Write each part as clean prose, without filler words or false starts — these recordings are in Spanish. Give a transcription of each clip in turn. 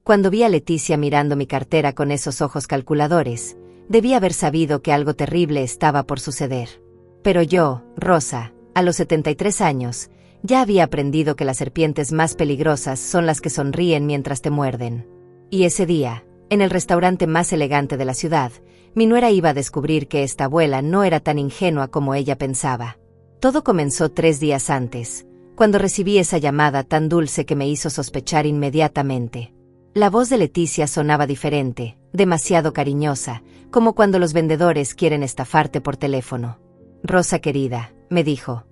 Cuando vi a Leticia mirando mi cartera con esos ojos calculadores, debí haber sabido que algo terrible estaba por suceder. Pero yo, Rosa, a los 73 años, ya había aprendido que las serpientes más peligrosas son las que sonríen mientras te muerden. Y ese día, en el restaurante más elegante de la ciudad, mi nuera iba a descubrir que esta abuela no era tan ingenua como ella pensaba. Todo comenzó 3 días antes, cuando recibí esa llamada tan dulce que me hizo sospechar inmediatamente. La voz de Leticia sonaba diferente, demasiado cariñosa, como cuando los vendedores quieren estafarte por teléfono. «Rosa querida», me dijo,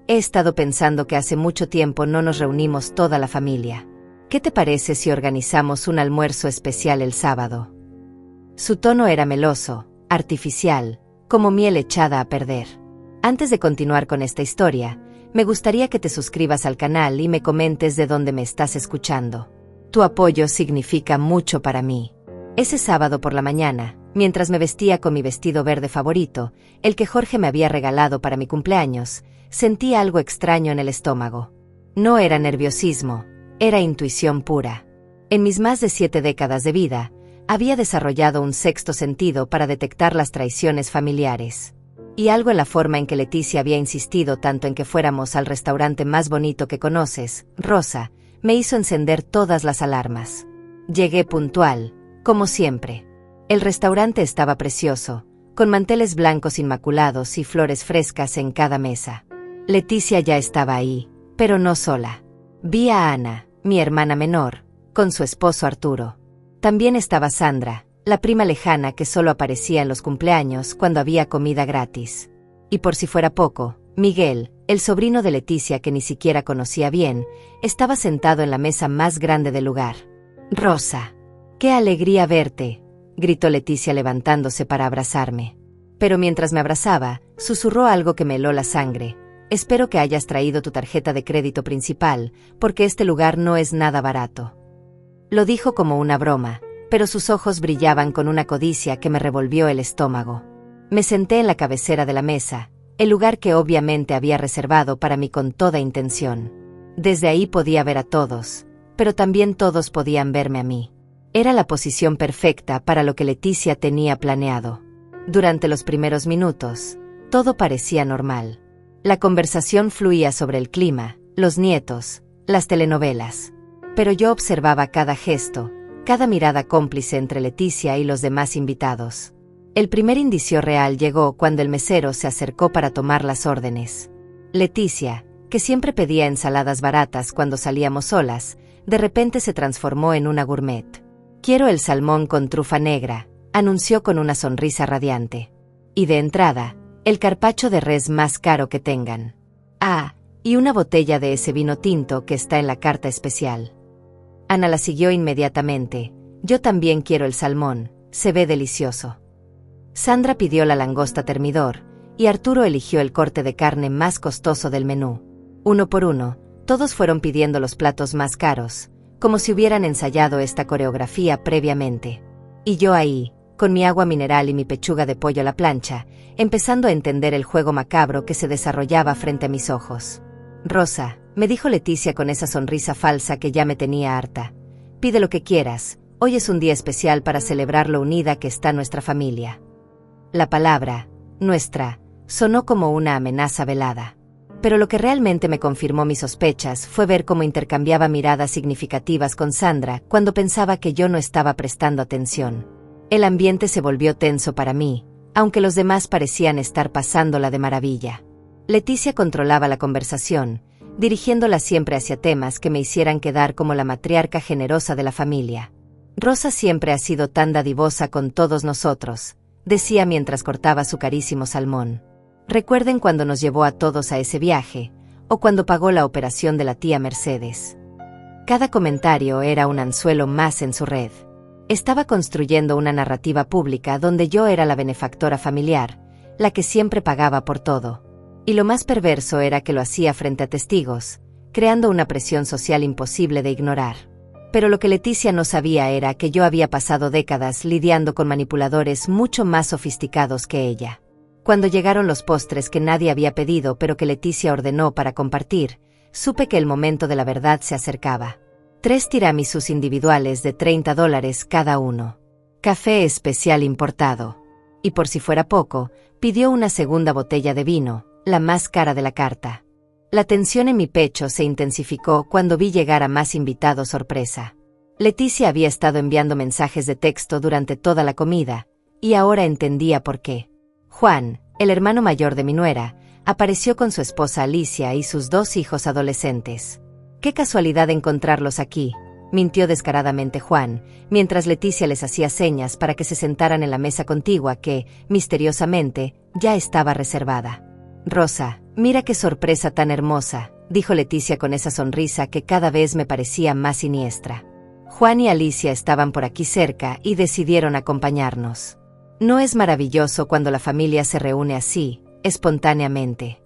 «he estado pensando que hace mucho tiempo no nos reunimos toda la familia. ¿Qué te parece si organizamos un almuerzo especial el sábado?» Su tono era meloso, artificial, como miel echada a perder. Antes de continuar con esta historia, me gustaría que te suscribas al canal y me comentes de dónde me estás escuchando. Tu apoyo significa mucho para mí. Ese sábado por la mañana, mientras me vestía con mi vestido verde favorito, el que Jorge me había regalado para mi cumpleaños, sentí algo extraño en el estómago. No era nerviosismo, era intuición pura. En mis más de 7 décadas de vida, había desarrollado un sexto sentido para detectar las traiciones familiares. Y algo en la forma en que Leticia había insistido tanto en que fuéramos al restaurante más bonito que conoces, Rosa, me hizo encender todas las alarmas. Llegué puntual, como siempre. El restaurante estaba precioso, con manteles blancos inmaculados y flores frescas en cada mesa. Leticia ya estaba ahí, pero no sola. Vi a Ana, mi hermana menor, con su esposo Arturo. También estaba Sandra, la prima lejana que solo aparecía en los cumpleaños cuando había comida gratis. Y por si fuera poco, Miguel, el sobrino de Leticia que ni siquiera conocía bien, estaba sentado en la mesa más grande del lugar. «Rosa, qué alegría verte», gritó Leticia levantándose para abrazarme. Pero mientras me abrazaba, susurró algo que me heló la sangre. «Espero que hayas traído tu tarjeta de crédito principal, porque este lugar no es nada barato». Lo dijo como una broma, pero sus ojos brillaban con una codicia que me revolvió el estómago. Me senté en la cabecera de la mesa, el lugar que obviamente había reservado para mí con toda intención. Desde ahí podía ver a todos, pero también todos podían verme a mí. Era la posición perfecta para lo que Leticia tenía planeado. Durante los primeros minutos, todo parecía normal. La conversación fluía sobre el clima, los nietos, las telenovelas. Pero yo observaba cada gesto, cada mirada cómplice entre Leticia y los demás invitados. El primer indicio real llegó cuando el mesero se acercó para tomar las órdenes. Leticia, que siempre pedía ensaladas baratas cuando salíamos solas, de repente se transformó en una gourmet. «Quiero el salmón con trufa negra», anunció con una sonrisa radiante. «Y de entrada, el carpaccio de res más caro que tengan. Ah, y una botella de ese vino tinto que está en la carta especial». Ana la siguió inmediatamente. «Yo también quiero el salmón, se ve delicioso». Sandra pidió la langosta termidor, y Arturo eligió el corte de carne más costoso del menú. Uno por uno, todos fueron pidiendo los platos más caros, como si hubieran ensayado esta coreografía previamente. Y yo ahí, con mi agua mineral y mi pechuga de pollo a la plancha, empezando a entender el juego macabro que se desarrollaba frente a mis ojos. «Rosa», me dijo Leticia con esa sonrisa falsa que ya me tenía harta, «pide lo que quieras, hoy es un día especial para celebrar lo unida que está nuestra familia». La palabra, nuestra, sonó como una amenaza velada. Pero lo que realmente me confirmó mis sospechas fue ver cómo intercambiaba miradas significativas con Sandra cuando pensaba que yo no estaba prestando atención. El ambiente se volvió tenso para mí, aunque los demás parecían estar pasándola de maravilla. Leticia controlaba la conversación, dirigiéndola siempre hacia temas que me hicieran quedar como la matriarca generosa de la familia. «Rosa siempre ha sido tan dadivosa con todos nosotros», decía mientras cortaba su carísimo salmón. «Recuerden cuando nos llevó a todos a ese viaje, o cuando pagó la operación de la tía Mercedes». Cada comentario era un anzuelo más en su red. Estaba construyendo una narrativa pública donde yo era la benefactora familiar, la que siempre pagaba por todo. Y lo más perverso era que lo hacía frente a testigos, creando una presión social imposible de ignorar. Pero lo que Leticia no sabía era que yo había pasado décadas lidiando con manipuladores mucho más sofisticados que ella. Cuando llegaron los postres que nadie había pedido pero que Leticia ordenó para compartir, supe que el momento de la verdad se acercaba. 3 tiramisús individuales de $30 cada uno. Café especial importado. Y por si fuera poco, pidió una segunda botella de vino, la más cara de la carta. La tensión en mi pecho se intensificó cuando vi llegar a más invitados sorpresa. Leticia había estado enviando mensajes de texto durante toda la comida, y ahora entendía por qué. Juan, el hermano mayor de mi nuera, apareció con su esposa Alicia y sus 2 hijos adolescentes. «Qué casualidad encontrarlos aquí», mintió descaradamente Juan, mientras Leticia les hacía señas para que se sentaran en la mesa contigua que, misteriosamente, ya estaba reservada. «Rosa, mira qué sorpresa tan hermosa», dijo Leticia con esa sonrisa que cada vez me parecía más siniestra. Juan y Alicia estaban por aquí cerca y decidieron acompañarnos. ¿No es maravilloso cuando la familia se reúne así, espontáneamente?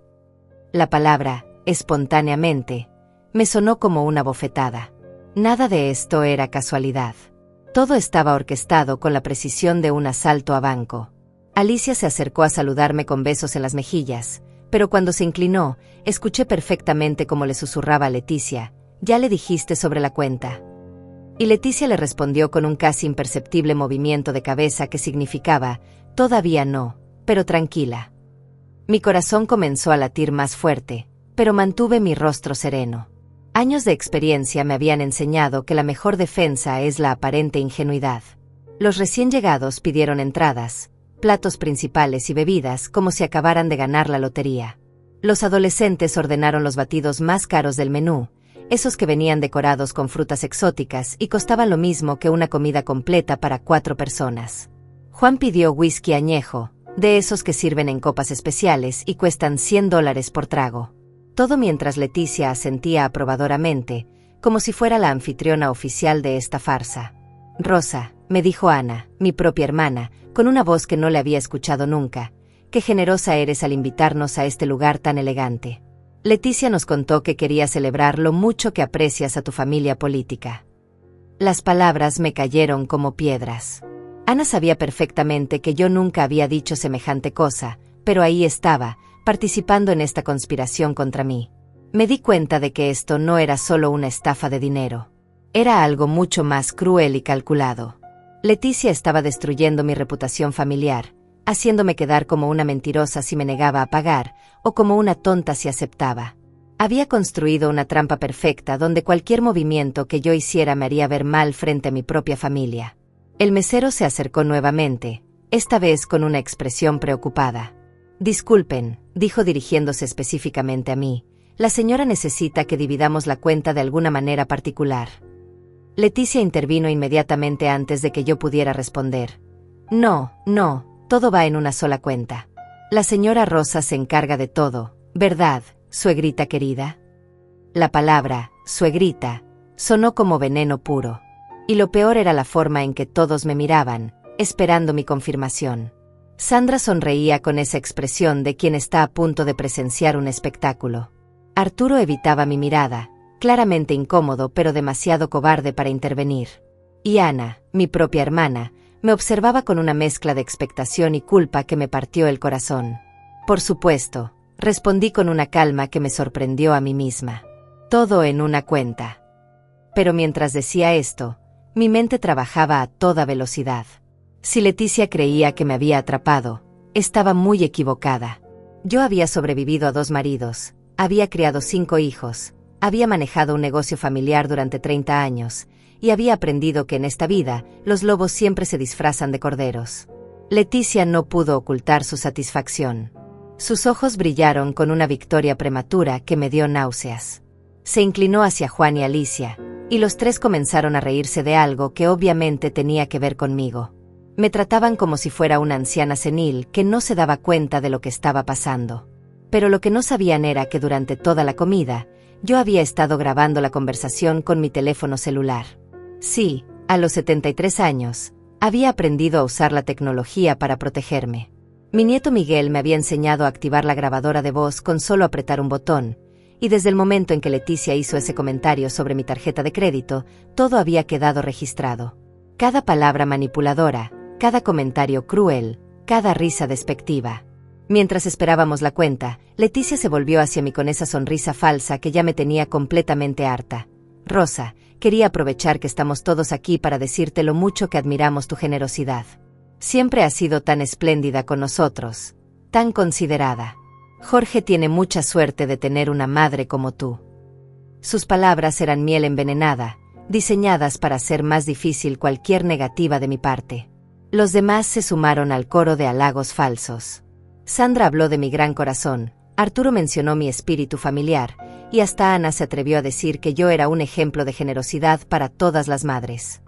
La palabra, espontáneamente, me sonó como una bofetada. Nada de esto era casualidad. Todo estaba orquestado con la precisión de un asalto a banco. Alicia se acercó a saludarme con besos en las mejillas, pero cuando se inclinó, escuché perfectamente cómo le susurraba a Leticia: «¿Ya le dijiste sobre la cuenta?». Y Leticia le respondió con un casi imperceptible movimiento de cabeza que significaba: «Todavía no, pero tranquila». Mi corazón comenzó a latir más fuerte, pero mantuve mi rostro sereno. Años de experiencia me habían enseñado que la mejor defensa es la aparente ingenuidad. Los recién llegados pidieron entradas, platos principales y bebidas como si acabaran de ganar la lotería. Los adolescentes ordenaron los batidos más caros del menú, esos que venían decorados con frutas exóticas y costaban lo mismo que una comida completa para 4 personas. Juan pidió whisky añejo, de esos que sirven en copas especiales y cuestan $100 por trago. Todo mientras Leticia asentía aprobadoramente, como si fuera la anfitriona oficial de esta farsa. «Rosa», me dijo Ana, mi propia hermana, con una voz que no le había escuchado nunca, «qué generosa eres al invitarnos a este lugar tan elegante. Leticia nos contó que quería celebrar lo mucho que aprecias a tu familia política». Las palabras me cayeron como piedras. Ana sabía perfectamente que yo nunca había dicho semejante cosa, pero ahí estaba, participando en esta conspiración contra mí. Me di cuenta de que esto no era solo una estafa de dinero. Era algo mucho más cruel y calculado. Leticia estaba destruyendo mi reputación familiar, haciéndome quedar como una mentirosa si me negaba a pagar, o como una tonta si aceptaba. Había construido una trampa perfecta donde cualquier movimiento que yo hiciera me haría ver mal frente a mi propia familia. El mesero se acercó nuevamente, esta vez con una expresión preocupada. «Disculpen», dijo dirigiéndose específicamente a mí, «la señora necesita que dividamos la cuenta de alguna manera particular». Leticia intervino inmediatamente antes de que yo pudiera responder. «No, todo va en una sola cuenta. La señora Rosa se encarga de todo, ¿verdad, suegrita querida?». La palabra, suegrita, sonó como veneno puro. Y lo peor era la forma en que todos me miraban, esperando mi confirmación. Sandra sonreía con esa expresión de quien está a punto de presenciar un espectáculo. Arturo evitaba mi mirada, claramente incómodo pero demasiado cobarde para intervenir. Y Ana, mi propia hermana, me observaba con una mezcla de expectación y culpa que me partió el corazón. «Por supuesto», respondí con una calma que me sorprendió a mí misma. «Todo en una cuenta». Pero mientras decía esto, mi mente trabajaba a toda velocidad. Si Leticia creía que me había atrapado, estaba muy equivocada. Yo había sobrevivido a 2 maridos, había criado 5 hijos, había manejado un negocio familiar durante 30 años, y había aprendido que en esta vida, los lobos siempre se disfrazan de corderos. Leticia no pudo ocultar su satisfacción. Sus ojos brillaron con una victoria prematura que me dio náuseas. Se inclinó hacia Juan y Alicia, y los 3 comenzaron a reírse de algo que obviamente tenía que ver conmigo. Me trataban como si fuera una anciana senil que no se daba cuenta de lo que estaba pasando. Pero lo que no sabían era que durante toda la comida, yo había estado grabando la conversación con mi teléfono celular. Sí, a los 73 años, había aprendido a usar la tecnología para protegerme. Mi nieto Miguel me había enseñado a activar la grabadora de voz con solo apretar un botón, y desde el momento en que Leticia hizo ese comentario sobre mi tarjeta de crédito, todo había quedado registrado. Cada palabra manipuladora, cada comentario cruel, cada risa despectiva. Mientras esperábamos la cuenta, Leticia se volvió hacia mí con esa sonrisa falsa que ya me tenía completamente harta. «Rosa, quería aprovechar que estamos todos aquí para decirte lo mucho que admiramos tu generosidad. Siempre has sido tan espléndida con nosotros, tan considerada. Jorge tiene mucha suerte de tener una madre como tú. Sus palabras eran miel envenenada, diseñadas para hacer más difícil cualquier negativa de mi parte. Los demás se sumaron al coro de halagos falsos. Sandra habló de mi gran corazón, Arturo mencionó mi espíritu familiar, y hasta Ana se atrevió a decir que yo era un ejemplo de generosidad para todas las madres.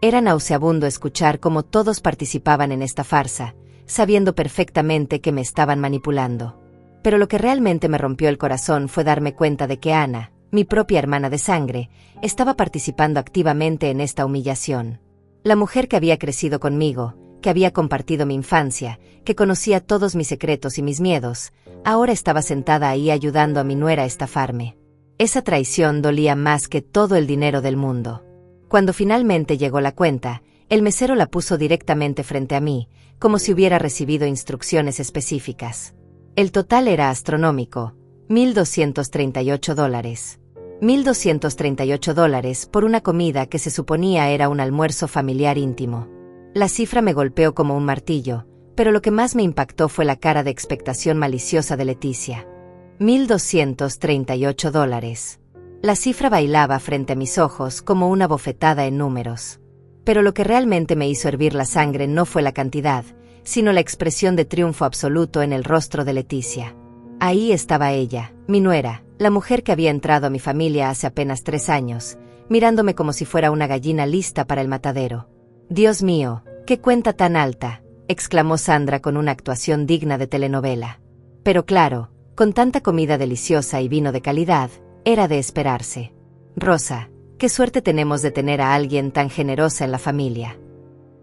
Era nauseabundo escuchar cómo todos participaban en esta farsa, sabiendo perfectamente que me estaban manipulando. Pero lo que realmente me rompió el corazón fue darme cuenta de que Ana, mi propia hermana de sangre, estaba participando activamente en esta humillación. La mujer que había crecido conmigo, que había compartido mi infancia, que conocía todos mis secretos y mis miedos, ahora estaba sentada ahí ayudando a mi nuera a estafarme. Esa traición dolía más que todo el dinero del mundo. Cuando finalmente llegó la cuenta, el mesero la puso directamente frente a mí, como si hubiera recibido instrucciones específicas. El total era astronómico, $1,238. $1,238 por una comida que se suponía era un almuerzo familiar íntimo. La cifra me golpeó como un martillo, pero lo que más me impactó fue la cara de expectación maliciosa de Leticia. $1,238. La cifra bailaba frente a mis ojos como una bofetada en números. Pero lo que realmente me hizo hervir la sangre no fue la cantidad, sino la expresión de triunfo absoluto en el rostro de Leticia. Ahí estaba ella, mi nuera, la mujer que había entrado a mi familia hace apenas 3 años, mirándome como si fuera una gallina lista para el matadero. «Dios mío, qué cuenta tan alta», exclamó Sandra con una actuación digna de telenovela. Pero claro, con tanta comida deliciosa y vino de calidad, era de esperarse. «Rosa, qué suerte tenemos de tener a alguien tan generosa en la familia».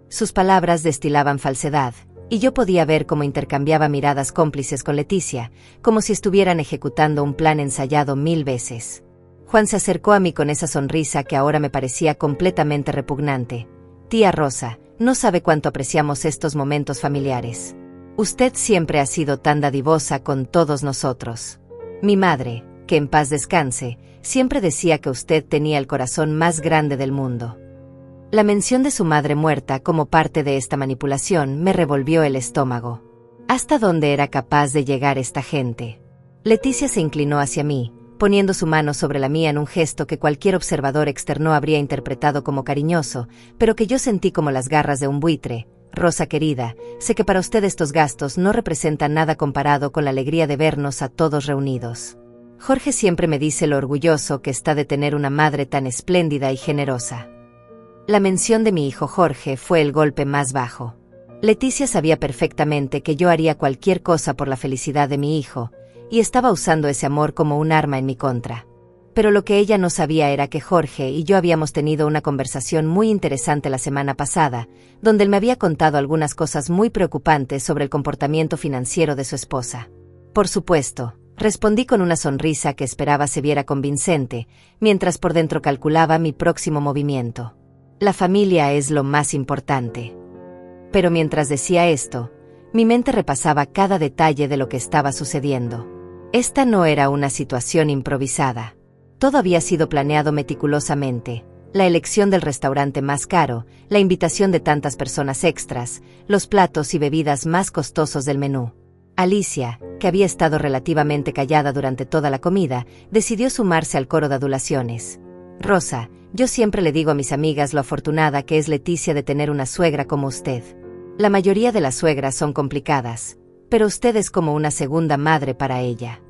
Sus palabras destilaban falsedad, y yo podía ver cómo intercambiaba miradas cómplices con Leticia, como si estuvieran ejecutando un plan ensayado 1000 veces. Juan se acercó a mí con esa sonrisa que ahora me parecía completamente repugnante. «Tía Rosa, no sabe cuánto apreciamos estos momentos familiares. Usted siempre ha sido tan dadivosa con todos nosotros. Mi madre, que en paz descanse, siempre decía que usted tenía el corazón más grande del mundo». La mención de su madre muerta como parte de esta manipulación me revolvió el estómago. ¿Hasta dónde era capaz de llegar esta gente? Leticia se inclinó hacia mí, poniendo su mano sobre la mía en un gesto que cualquier observador externo habría interpretado como cariñoso, pero que yo sentí como las garras de un buitre. «Rosa querida, sé que para usted estos gastos no representan nada comparado con la alegría de vernos a todos reunidos. Jorge siempre me dice lo orgulloso que está de tener una madre tan espléndida y generosa». La mención de mi hijo Jorge fue el golpe más bajo. Leticia sabía perfectamente que yo haría cualquier cosa por la felicidad de mi hijo, y estaba usando ese amor como un arma en mi contra. Pero lo que ella no sabía era que Jorge y yo habíamos tenido una conversación muy interesante la semana pasada, donde él me había contado algunas cosas muy preocupantes sobre el comportamiento financiero de su esposa. «Por supuesto», respondí con una sonrisa que esperaba se viera convincente, mientras por dentro calculaba mi próximo movimiento. La familia es lo más importante. Pero mientras decía esto, mi mente repasaba cada detalle de lo que estaba sucediendo. Esta no era una situación improvisada. Todo había sido planeado meticulosamente. La elección del restaurante más caro, la invitación de tantas personas extras, los platos y bebidas más costosos del menú. Alicia, que había estado relativamente callada durante toda la comida, decidió sumarse al coro de adulaciones. «Rosa, yo siempre le digo a mis amigas lo afortunada que es Leticia de tener una suegra como usted. La mayoría de las suegras son complicadas, pero usted es como una segunda madre para ella».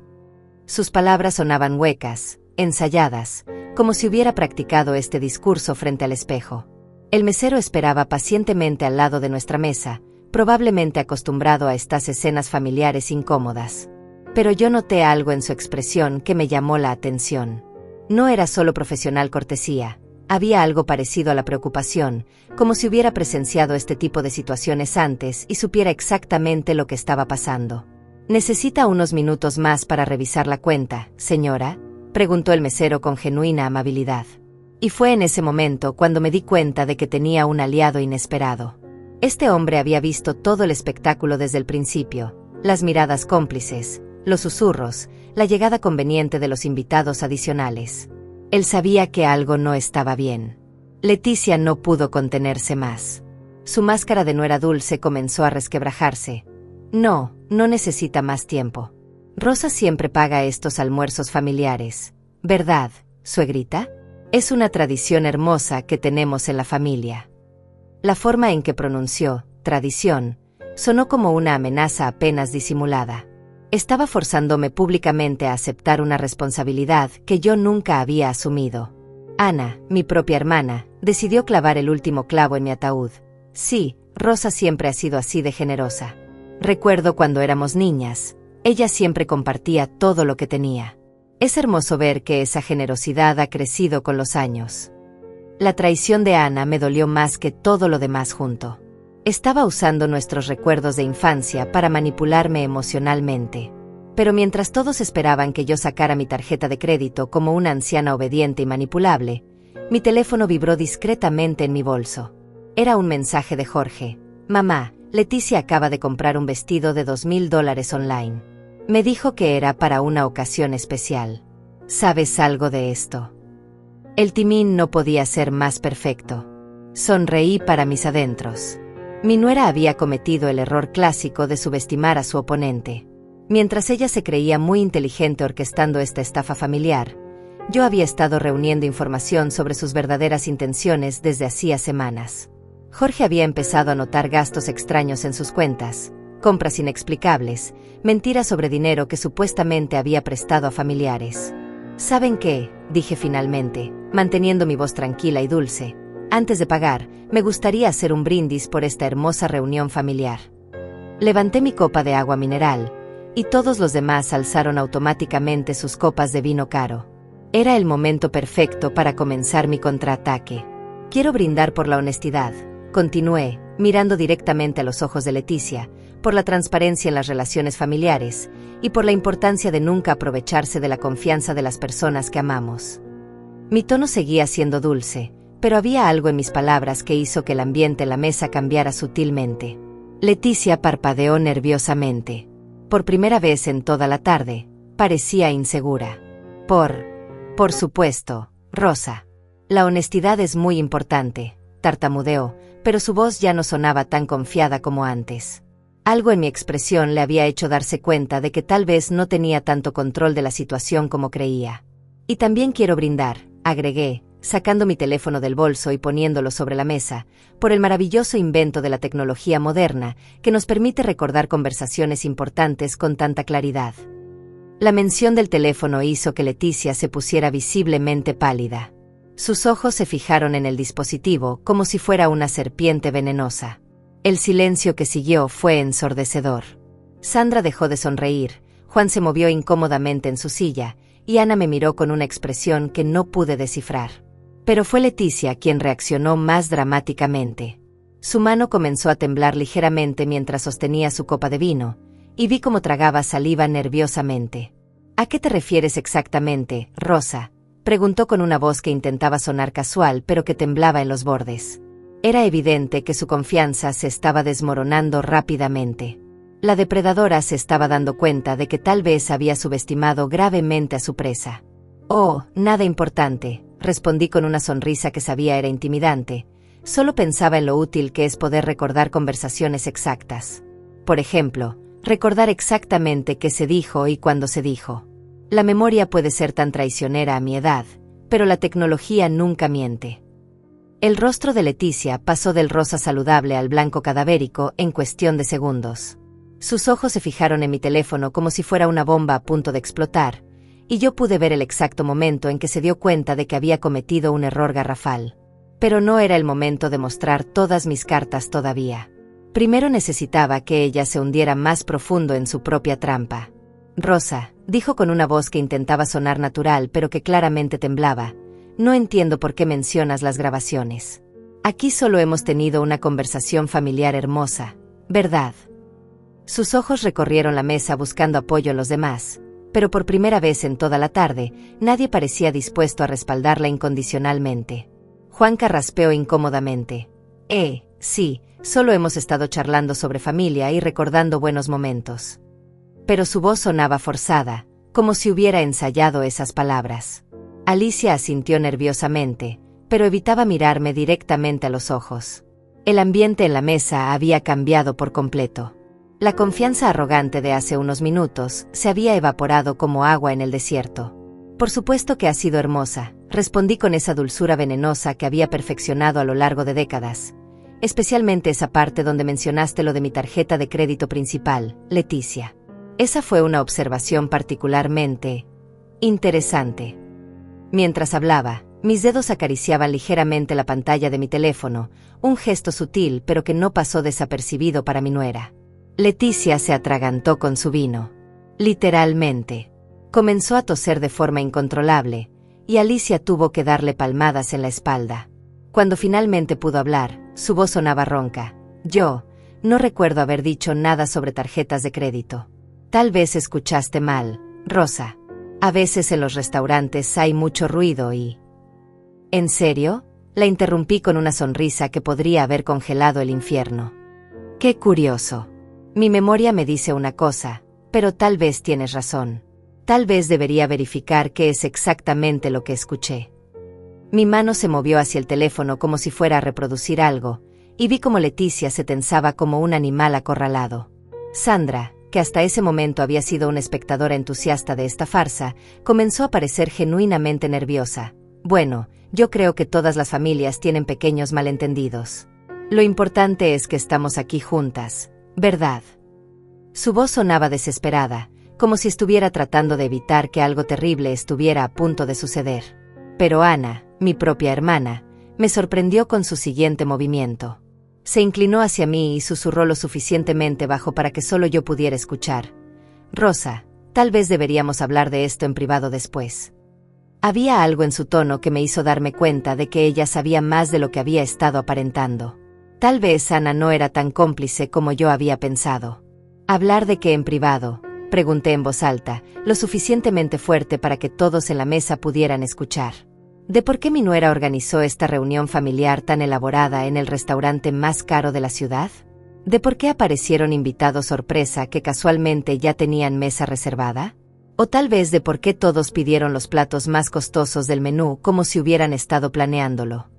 Sus palabras sonaban huecas, ensayadas, como si hubiera practicado este discurso frente al espejo. El mesero esperaba pacientemente al lado de nuestra mesa, probablemente acostumbrado a estas escenas familiares incómodas. Pero yo noté algo en su expresión que me llamó la atención. No era solo profesional cortesía, había algo parecido a la preocupación, como si hubiera presenciado este tipo de situaciones antes y supiera exactamente lo que estaba pasando. «¿Necesita unos minutos más para revisar la cuenta, señora?», preguntó el mesero con genuina amabilidad. Y fue en ese momento cuando me di cuenta de que tenía un aliado inesperado. Este hombre había visto todo el espectáculo desde el principio, las miradas cómplices, los susurros, la llegada conveniente de los invitados adicionales. Él sabía que algo no estaba bien. Leticia no pudo contenerse más. Su máscara de nuera dulce comenzó a resquebrajarse. No necesita más tiempo. Rosa siempre paga estos almuerzos familiares, ¿verdad, suegrita? Es una tradición hermosa que tenemos en la familia. La forma en que pronunció tradición sonó como una amenaza apenas disimulada. Estaba forzándome públicamente a aceptar una responsabilidad que yo nunca había asumido. Ana, mi propia hermana, decidió clavar el último clavo en mi ataúd. Sí, Rosa siempre ha sido así de generosa. Recuerdo cuando éramos niñas, ella siempre compartía todo lo que tenía. Es hermoso ver que esa generosidad ha crecido con los años. La traición de Ana me dolió más que todo lo demás junto. Estaba usando nuestros recuerdos de infancia para manipularme emocionalmente. Pero mientras todos esperaban que yo sacara mi tarjeta de crédito como una anciana obediente y manipulable, mi teléfono vibró discretamente en mi bolso. Era un mensaje de Jorge. Mamá, Leticia acaba de comprar un vestido de $2000 online. Me dijo que era para una ocasión especial. ¿Sabes algo de esto? El timín no podía ser más perfecto. Sonreí para mis adentros. Mi nuera había cometido el error clásico de subestimar a su oponente. Mientras ella se creía muy inteligente orquestando esta estafa familiar, yo había estado reuniendo información sobre sus verdaderas intenciones desde hacía semanas. Jorge había empezado a notar gastos extraños en sus cuentas, compras inexplicables, mentiras sobre dinero que supuestamente había prestado a familiares. ¿Saben qué?, dije finalmente, manteniendo mi voz tranquila y dulce. Antes de pagar, me gustaría hacer un brindis por esta hermosa reunión familiar. Levanté mi copa de agua mineral, y todos los demás alzaron automáticamente sus copas de vino caro. Era el momento perfecto para comenzar mi contraataque. Quiero brindar por la honestidad, continué, mirando directamente a los ojos de Leticia, por la transparencia en las relaciones familiares, y por la importancia de nunca aprovecharse de la confianza de las personas que amamos. Mi tono seguía siendo dulce, pero había algo en mis palabras que hizo que el ambiente en la mesa cambiara sutilmente. Leticia parpadeó nerviosamente. Por primera vez en toda la tarde, parecía insegura. Por supuesto, Rosa. La honestidad es muy importante, tartamudeó, pero su voz ya no sonaba tan confiada como antes. Algo en mi expresión le había hecho darse cuenta de que tal vez no tenía tanto control de la situación como creía. Y también quiero brindar, agregué, sacando mi teléfono del bolso y poniéndolo sobre la mesa, por el maravilloso invento de la tecnología moderna que nos permite recordar conversaciones importantes con tanta claridad. La mención del teléfono hizo que Leticia se pusiera visiblemente pálida. Sus ojos se fijaron en el dispositivo como si fuera una serpiente venenosa. El silencio que siguió fue ensordecedor. Sandra dejó de sonreír, Juan se movió incómodamente en su silla, y Ana me miró con una expresión que no pude descifrar. Pero fue Leticia quien reaccionó más dramáticamente. Su mano comenzó a temblar ligeramente mientras sostenía su copa de vino, y vi cómo tragaba saliva nerviosamente. ¿A qué te refieres exactamente, Rosa?, preguntó con una voz que intentaba sonar casual pero que temblaba en los bordes. Era evidente que su confianza se estaba desmoronando rápidamente. La depredadora se estaba dando cuenta de que tal vez había subestimado gravemente a su presa. Oh, nada importante, respondí con una sonrisa que sabía era intimidante. Solo pensaba en lo útil que es poder recordar conversaciones exactas. Por ejemplo, recordar exactamente qué se dijo y cuándo se dijo. La memoria puede ser tan traicionera a mi edad, pero la tecnología nunca miente. El rostro de Leticia pasó del rosa saludable al blanco cadavérico en cuestión de segundos. Sus ojos se fijaron en mi teléfono como si fuera una bomba a punto de explotar, y yo pude ver el exacto momento en que se dio cuenta de que había cometido un error garrafal. Pero no era el momento de mostrar todas mis cartas todavía. Primero necesitaba que ella se hundiera más profundo en su propia trampa. Rosa, dijo con una voz que intentaba sonar natural pero que claramente temblaba, no entiendo por qué mencionas las grabaciones. Aquí solo hemos tenido una conversación familiar hermosa, ¿verdad? Sus ojos recorrieron la mesa buscando apoyo en los demás, pero por primera vez en toda la tarde, nadie parecía dispuesto a respaldarla incondicionalmente. Juan carraspeó incómodamente. Sí, solo hemos estado charlando sobre familia y recordando buenos momentos. Pero su voz sonaba forzada, como si hubiera ensayado esas palabras. Alicia asintió nerviosamente, pero evitaba mirarme directamente a los ojos. El ambiente en la mesa había cambiado por completo. La confianza arrogante de hace unos minutos se había evaporado como agua en el desierto. Por supuesto que ha sido hermosa, respondí con esa dulzura venenosa que había perfeccionado a lo largo de décadas. Especialmente esa parte donde mencionaste lo de mi tarjeta de crédito principal, Leticia. Esa fue una observación particularmente interesante. Mientras hablaba, mis dedos acariciaban ligeramente la pantalla de mi teléfono, un gesto sutil pero que no pasó desapercibido para mi nuera. Leticia se atragantó con su vino. Literalmente. Comenzó a toser de forma incontrolable, y Alicia tuvo que darle palmadas en la espalda. Cuando finalmente pudo hablar, su voz sonaba ronca. Yo no recuerdo haber dicho nada sobre tarjetas de crédito. Tal vez escuchaste mal, Rosa. A veces en los restaurantes hay mucho ruido y... ¿En serio? La interrumpí con una sonrisa que podría haber congelado el infierno. Qué curioso. Mi memoria me dice una cosa, pero tal vez tienes razón. Tal vez debería verificar qué es exactamente lo que escuché. Mi mano se movió hacia el teléfono como si fuera a reproducir algo, y vi como Leticia se tensaba como un animal acorralado. Sandra, que hasta ese momento había sido una espectadora entusiasta de esta farsa, comenzó a parecer genuinamente nerviosa. Bueno, yo creo que todas las familias tienen pequeños malentendidos. Lo importante es que estamos aquí juntas, ¿verdad? Su voz sonaba desesperada, como si estuviera tratando de evitar que algo terrible estuviera a punto de suceder. Pero Ana, mi propia hermana, me sorprendió con su siguiente movimiento. Se inclinó hacia mí y susurró lo suficientemente bajo para que solo yo pudiera escuchar. Rosa, tal vez deberíamos hablar de esto en privado después. Había algo en su tono que me hizo darme cuenta de que ella sabía más de lo que había estado aparentando. Tal vez Ana no era tan cómplice como yo había pensado. ¿Hablar de qué en privado?, pregunté en voz alta, lo suficientemente fuerte para que todos en la mesa pudieran escuchar. ¿De por qué mi nuera organizó esta reunión familiar tan elaborada en el restaurante más caro de la ciudad? ¿De por qué aparecieron invitados sorpresa que casualmente ya tenían mesa reservada? ¿O tal vez de por qué todos pidieron los platos más costosos del menú como si hubieran estado planeándolo?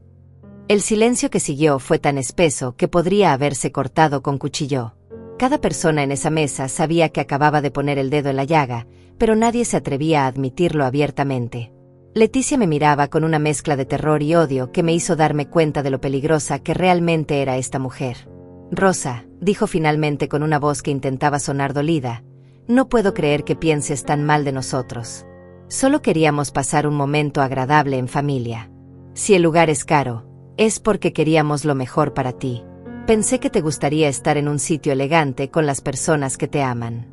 El silencio que siguió fue tan espeso que podría haberse cortado con cuchillo. Cada persona en esa mesa sabía que acababa de poner el dedo en la llaga, pero nadie se atrevía a admitirlo abiertamente. Leticia me miraba con una mezcla de terror y odio que me hizo darme cuenta de lo peligrosa que realmente era esta mujer. Rosa, dijo finalmente con una voz que intentaba sonar dolida, no puedo creer que pienses tan mal de nosotros. Solo queríamos pasar un momento agradable en familia. Si el lugar es caro, es porque queríamos lo mejor para ti. Pensé que te gustaría estar en un sitio elegante con las personas que te aman.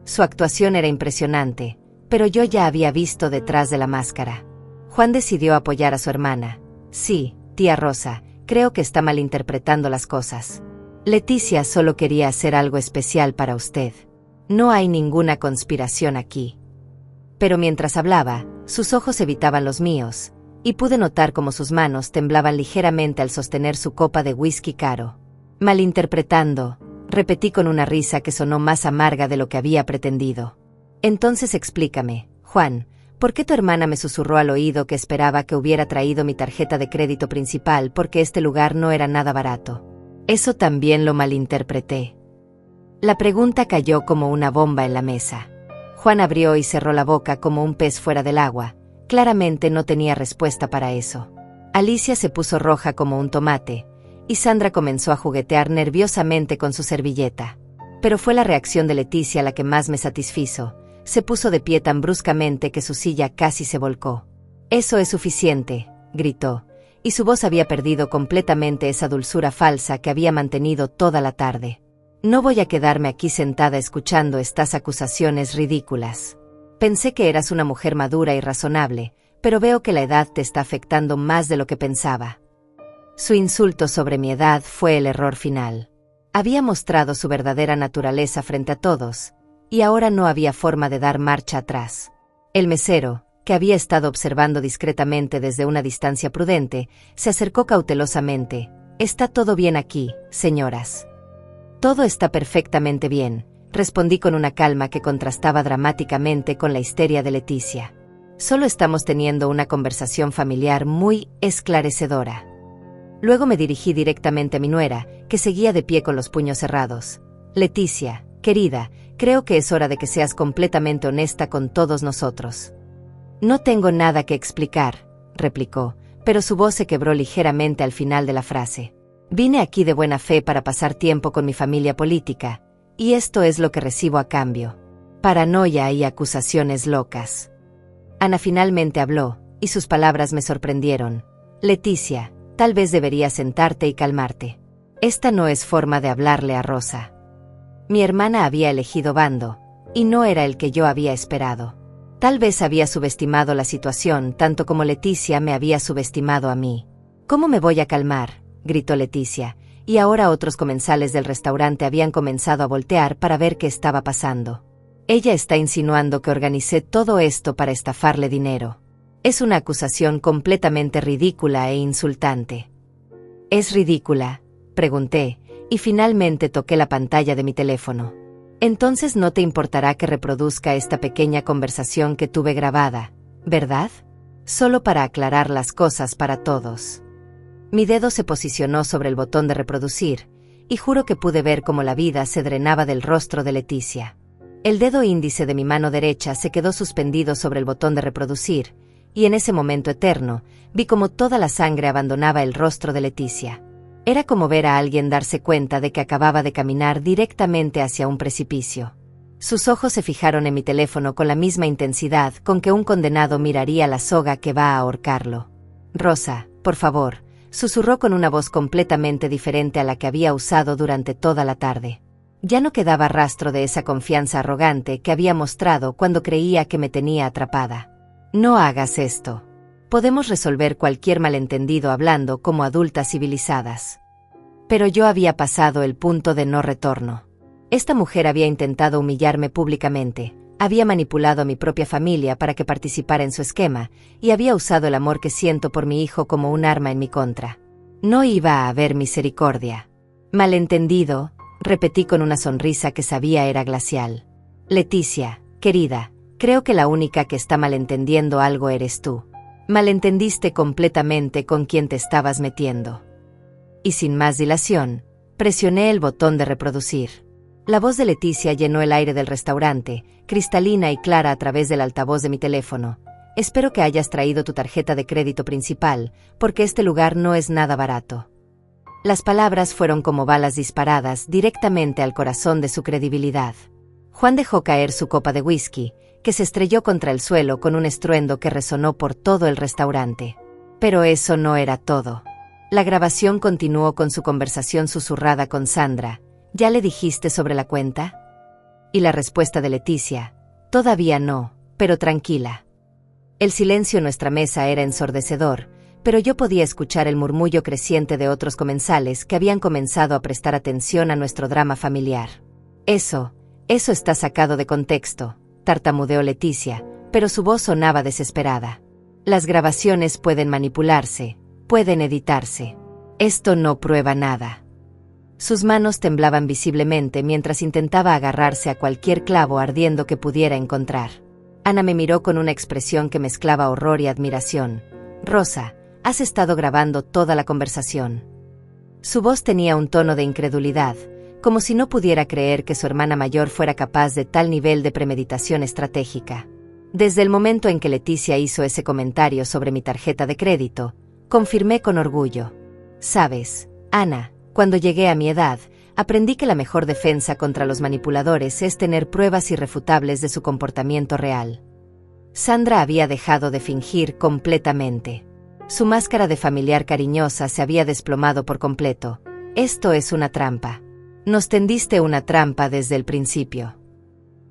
Su actuación era impresionante, pero yo ya había visto detrás de la máscara. Juan decidió apoyar a su hermana. Sí, tía Rosa, creo que está malinterpretando las cosas. Leticia solo quería hacer algo especial para usted. No hay ninguna conspiración aquí. Pero mientras hablaba, sus ojos evitaban los míos, y pude notar cómo sus manos temblaban ligeramente al sostener su copa de whisky caro. Malinterpretando, repetí con una risa que sonó más amarga de lo que había pretendido. Entonces explícame, Juan, ¿por qué tu hermana me susurró al oído que esperaba que hubiera traído mi tarjeta de crédito principal porque este lugar no era nada barato? Eso también lo malinterpreté. La pregunta cayó como una bomba en la mesa. Juan abrió y cerró la boca como un pez fuera del agua. Claramente no tenía respuesta para eso. Alicia se puso roja como un tomate, y Sandra comenzó a juguetear nerviosamente con su servilleta. Pero fue la reacción de Leticia la que más me satisfizo. Se puso de pie tan bruscamente que su silla casi se volcó. «Eso es suficiente», gritó, y su voz había perdido completamente esa dulzura falsa que había mantenido toda la tarde. «No voy a quedarme aquí sentada escuchando estas acusaciones ridículas. Pensé que eras una mujer madura y razonable, pero veo que la edad te está afectando más de lo que pensaba». Su insulto sobre mi edad fue el error final. Había mostrado su verdadera naturaleza frente a todos, y ahora no había forma de dar marcha atrás. El mesero, que había estado observando discretamente desde una distancia prudente, se acercó cautelosamente. «Está todo bien aquí, señoras». «Todo está perfectamente bien», respondí con una calma que contrastaba dramáticamente con la histeria de Leticia. Solo estamos teniendo una conversación familiar muy esclarecedora. Luego me dirigí directamente a mi nuera, que seguía de pie con los puños cerrados. Leticia, querida, creo que es hora de que seas completamente honesta con todos nosotros. No tengo nada que explicar, replicó, pero su voz se quebró ligeramente al final de la frase. Vine aquí de buena fe para pasar tiempo con mi familia política, y esto es lo que recibo a cambio. Paranoia y acusaciones locas. Ana finalmente habló, y sus palabras me sorprendieron. Leticia, tal vez deberías sentarte y calmarte. Esta no es forma de hablarle a Rosa. Mi hermana había elegido bando, y no era el que yo había esperado. Tal vez había subestimado la situación tanto como Leticia me había subestimado a mí. ¿Cómo me voy a calmar?, gritó Leticia, y ahora otros comensales del restaurante habían comenzado a voltear para ver qué estaba pasando. Ella está insinuando que organicé todo esto para estafarle dinero. Es una acusación completamente ridícula e insultante. ¿Es ridícula?, pregunté, y finalmente toqué la pantalla de mi teléfono. Entonces no te importará que reproduzca esta pequeña conversación que tuve grabada, ¿verdad? Solo para aclarar las cosas para todos. Mi dedo se posicionó sobre el botón de reproducir, y juro que pude ver cómo la vida se drenaba del rostro de Leticia. El dedo índice de mi mano derecha se quedó suspendido sobre el botón de reproducir, y en ese momento eterno, vi cómo toda la sangre abandonaba el rostro de Leticia. Era como ver a alguien darse cuenta de que acababa de caminar directamente hacia un precipicio. Sus ojos se fijaron en mi teléfono con la misma intensidad con que un condenado miraría la soga que va a ahorcarlo. Rosa, por favor, susurró con una voz completamente diferente a la que había usado durante toda la tarde. Ya no quedaba rastro de esa confianza arrogante que había mostrado cuando creía que me tenía atrapada. No hagas esto. Podemos resolver cualquier malentendido hablando como adultas civilizadas. Pero yo había pasado el punto de no retorno. Esta mujer había intentado humillarme públicamente, había manipulado a mi propia familia para que participara en su esquema, y había usado el amor que siento por mi hijo como un arma en mi contra. No iba a haber misericordia. Malentendido, repetí con una sonrisa que sabía era glacial. Leticia, querida, creo que la única que está malentendiendo algo eres tú. Malentendiste completamente con quien te estabas metiendo. Y sin más dilación, presioné el botón de reproducir. La voz de Leticia llenó el aire del restaurante, cristalina y clara a través del altavoz de mi teléfono. Espero que hayas traído tu tarjeta de crédito principal, porque este lugar no es nada barato. Las palabras fueron como balas disparadas directamente al corazón de su credibilidad. Juan dejó caer su copa de whisky, que se estrelló contra el suelo con un estruendo que resonó por todo el restaurante. Pero eso no era todo. La grabación continuó con su conversación susurrada con Sandra. ¿Ya le dijiste sobre la cuenta? Y la respuesta de Leticia: todavía no, pero tranquila. El silencio en nuestra mesa era ensordecedor, pero yo podía escuchar el murmullo creciente de otros comensales que habían comenzado a prestar atención a nuestro drama familiar. Eso está sacado de contexto, tartamudeó Leticia, pero su voz sonaba desesperada. Las grabaciones pueden manipularse, pueden editarse. Esto no prueba nada. Sus manos temblaban visiblemente mientras intentaba agarrarse a cualquier clavo ardiendo que pudiera encontrar. Ana me miró con una expresión que mezclaba horror y admiración. Rosa, has estado grabando toda la conversación. Su voz tenía un tono de incredulidad, como si no pudiera creer que su hermana mayor fuera capaz de tal nivel de premeditación estratégica. Desde el momento en que Leticia hizo ese comentario sobre mi tarjeta de crédito, confirmé con orgullo. Sabes, Ana, cuando llegué a mi edad, aprendí que la mejor defensa contra los manipuladores es tener pruebas irrefutables de su comportamiento real. Sandra había dejado de fingir completamente. Su máscara de familiar cariñosa se había desplomado por completo. Esto es una trampa. Nos tendiste una trampa desde el principio.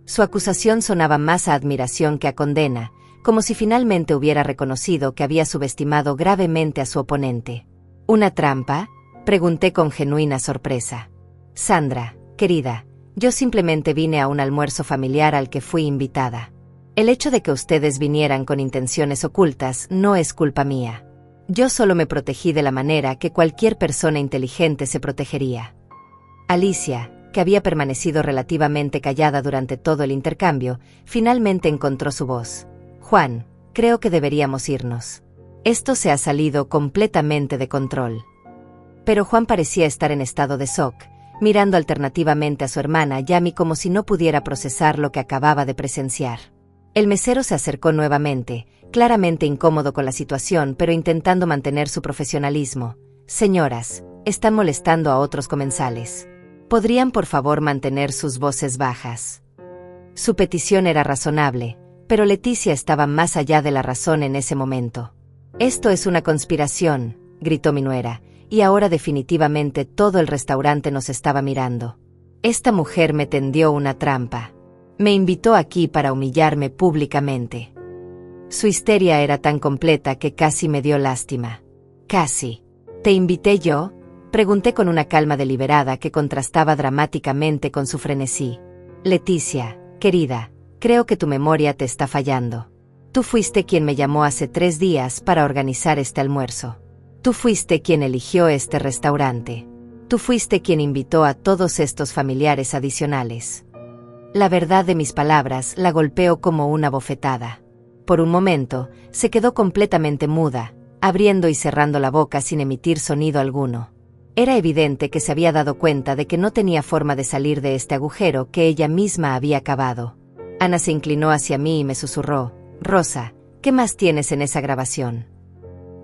Su acusación sonaba más a admiración que a condena, como si finalmente hubiera reconocido que había subestimado gravemente a su oponente. ¿Una trampa?, pregunté con genuina sorpresa. Sandra, querida, yo simplemente vine a un almuerzo familiar al que fui invitada. El hecho de que ustedes vinieran con intenciones ocultas no es culpa mía. Yo solo me protegí de la manera que cualquier persona inteligente se protegería. Alicia, que había permanecido relativamente callada durante todo el intercambio, finalmente encontró su voz. Juan, creo que deberíamos irnos. Esto se ha salido completamente de control. Pero Juan parecía estar en estado de shock, mirando alternativamente a su hermana Yami como si no pudiera procesar lo que acababa de presenciar. El mesero se acercó nuevamente, claramente incómodo con la situación pero intentando mantener su profesionalismo. Señoras, están molestando a otros comensales. ¿Podrían por favor mantener sus voces bajas? Su petición era razonable, pero Leticia estaba más allá de la razón en ese momento. Esto es una conspiración, gritó mi nuera, y ahora definitivamente todo el restaurante nos estaba mirando. Esta mujer me tendió una trampa. Me invitó aquí para humillarme públicamente. Su histeria era tan completa que casi me dio lástima. Casi. ¿Te invité yo? Pregunté con una calma deliberada que contrastaba dramáticamente con su frenesí. Leticia, querida, creo que tu memoria te está fallando. Tú fuiste quien me llamó hace 3 días para organizar este almuerzo. Tú fuiste quien eligió este restaurante. Tú fuiste quien invitó a todos estos familiares adicionales. La verdad de mis palabras la golpeó como una bofetada. Por un momento, se quedó completamente muda, abriendo y cerrando la boca sin emitir sonido alguno. Era evidente que se había dado cuenta de que no tenía forma de salir de este agujero que ella misma había cavado. Ana se inclinó hacia mí y me susurró: Rosa, ¿qué más tienes en esa grabación?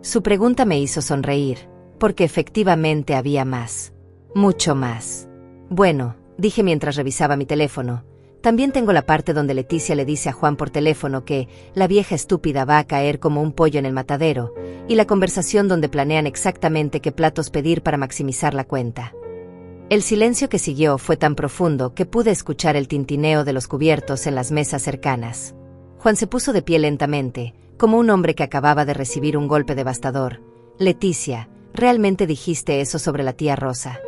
Su pregunta me hizo sonreír, porque efectivamente había más. Mucho más. Bueno, dije mientras revisaba mi teléfono, también tengo la parte donde Leticia le dice a Juan por teléfono que la vieja estúpida va a caer como un pollo en el matadero, y la conversación donde planean exactamente qué platos pedir para maximizar la cuenta. El silencio que siguió fue tan profundo que pude escuchar el tintineo de los cubiertos en las mesas cercanas. Juan se puso de pie lentamente, como un hombre que acababa de recibir un golpe devastador. Leticia, ¿realmente dijiste eso sobre la tía Rosa?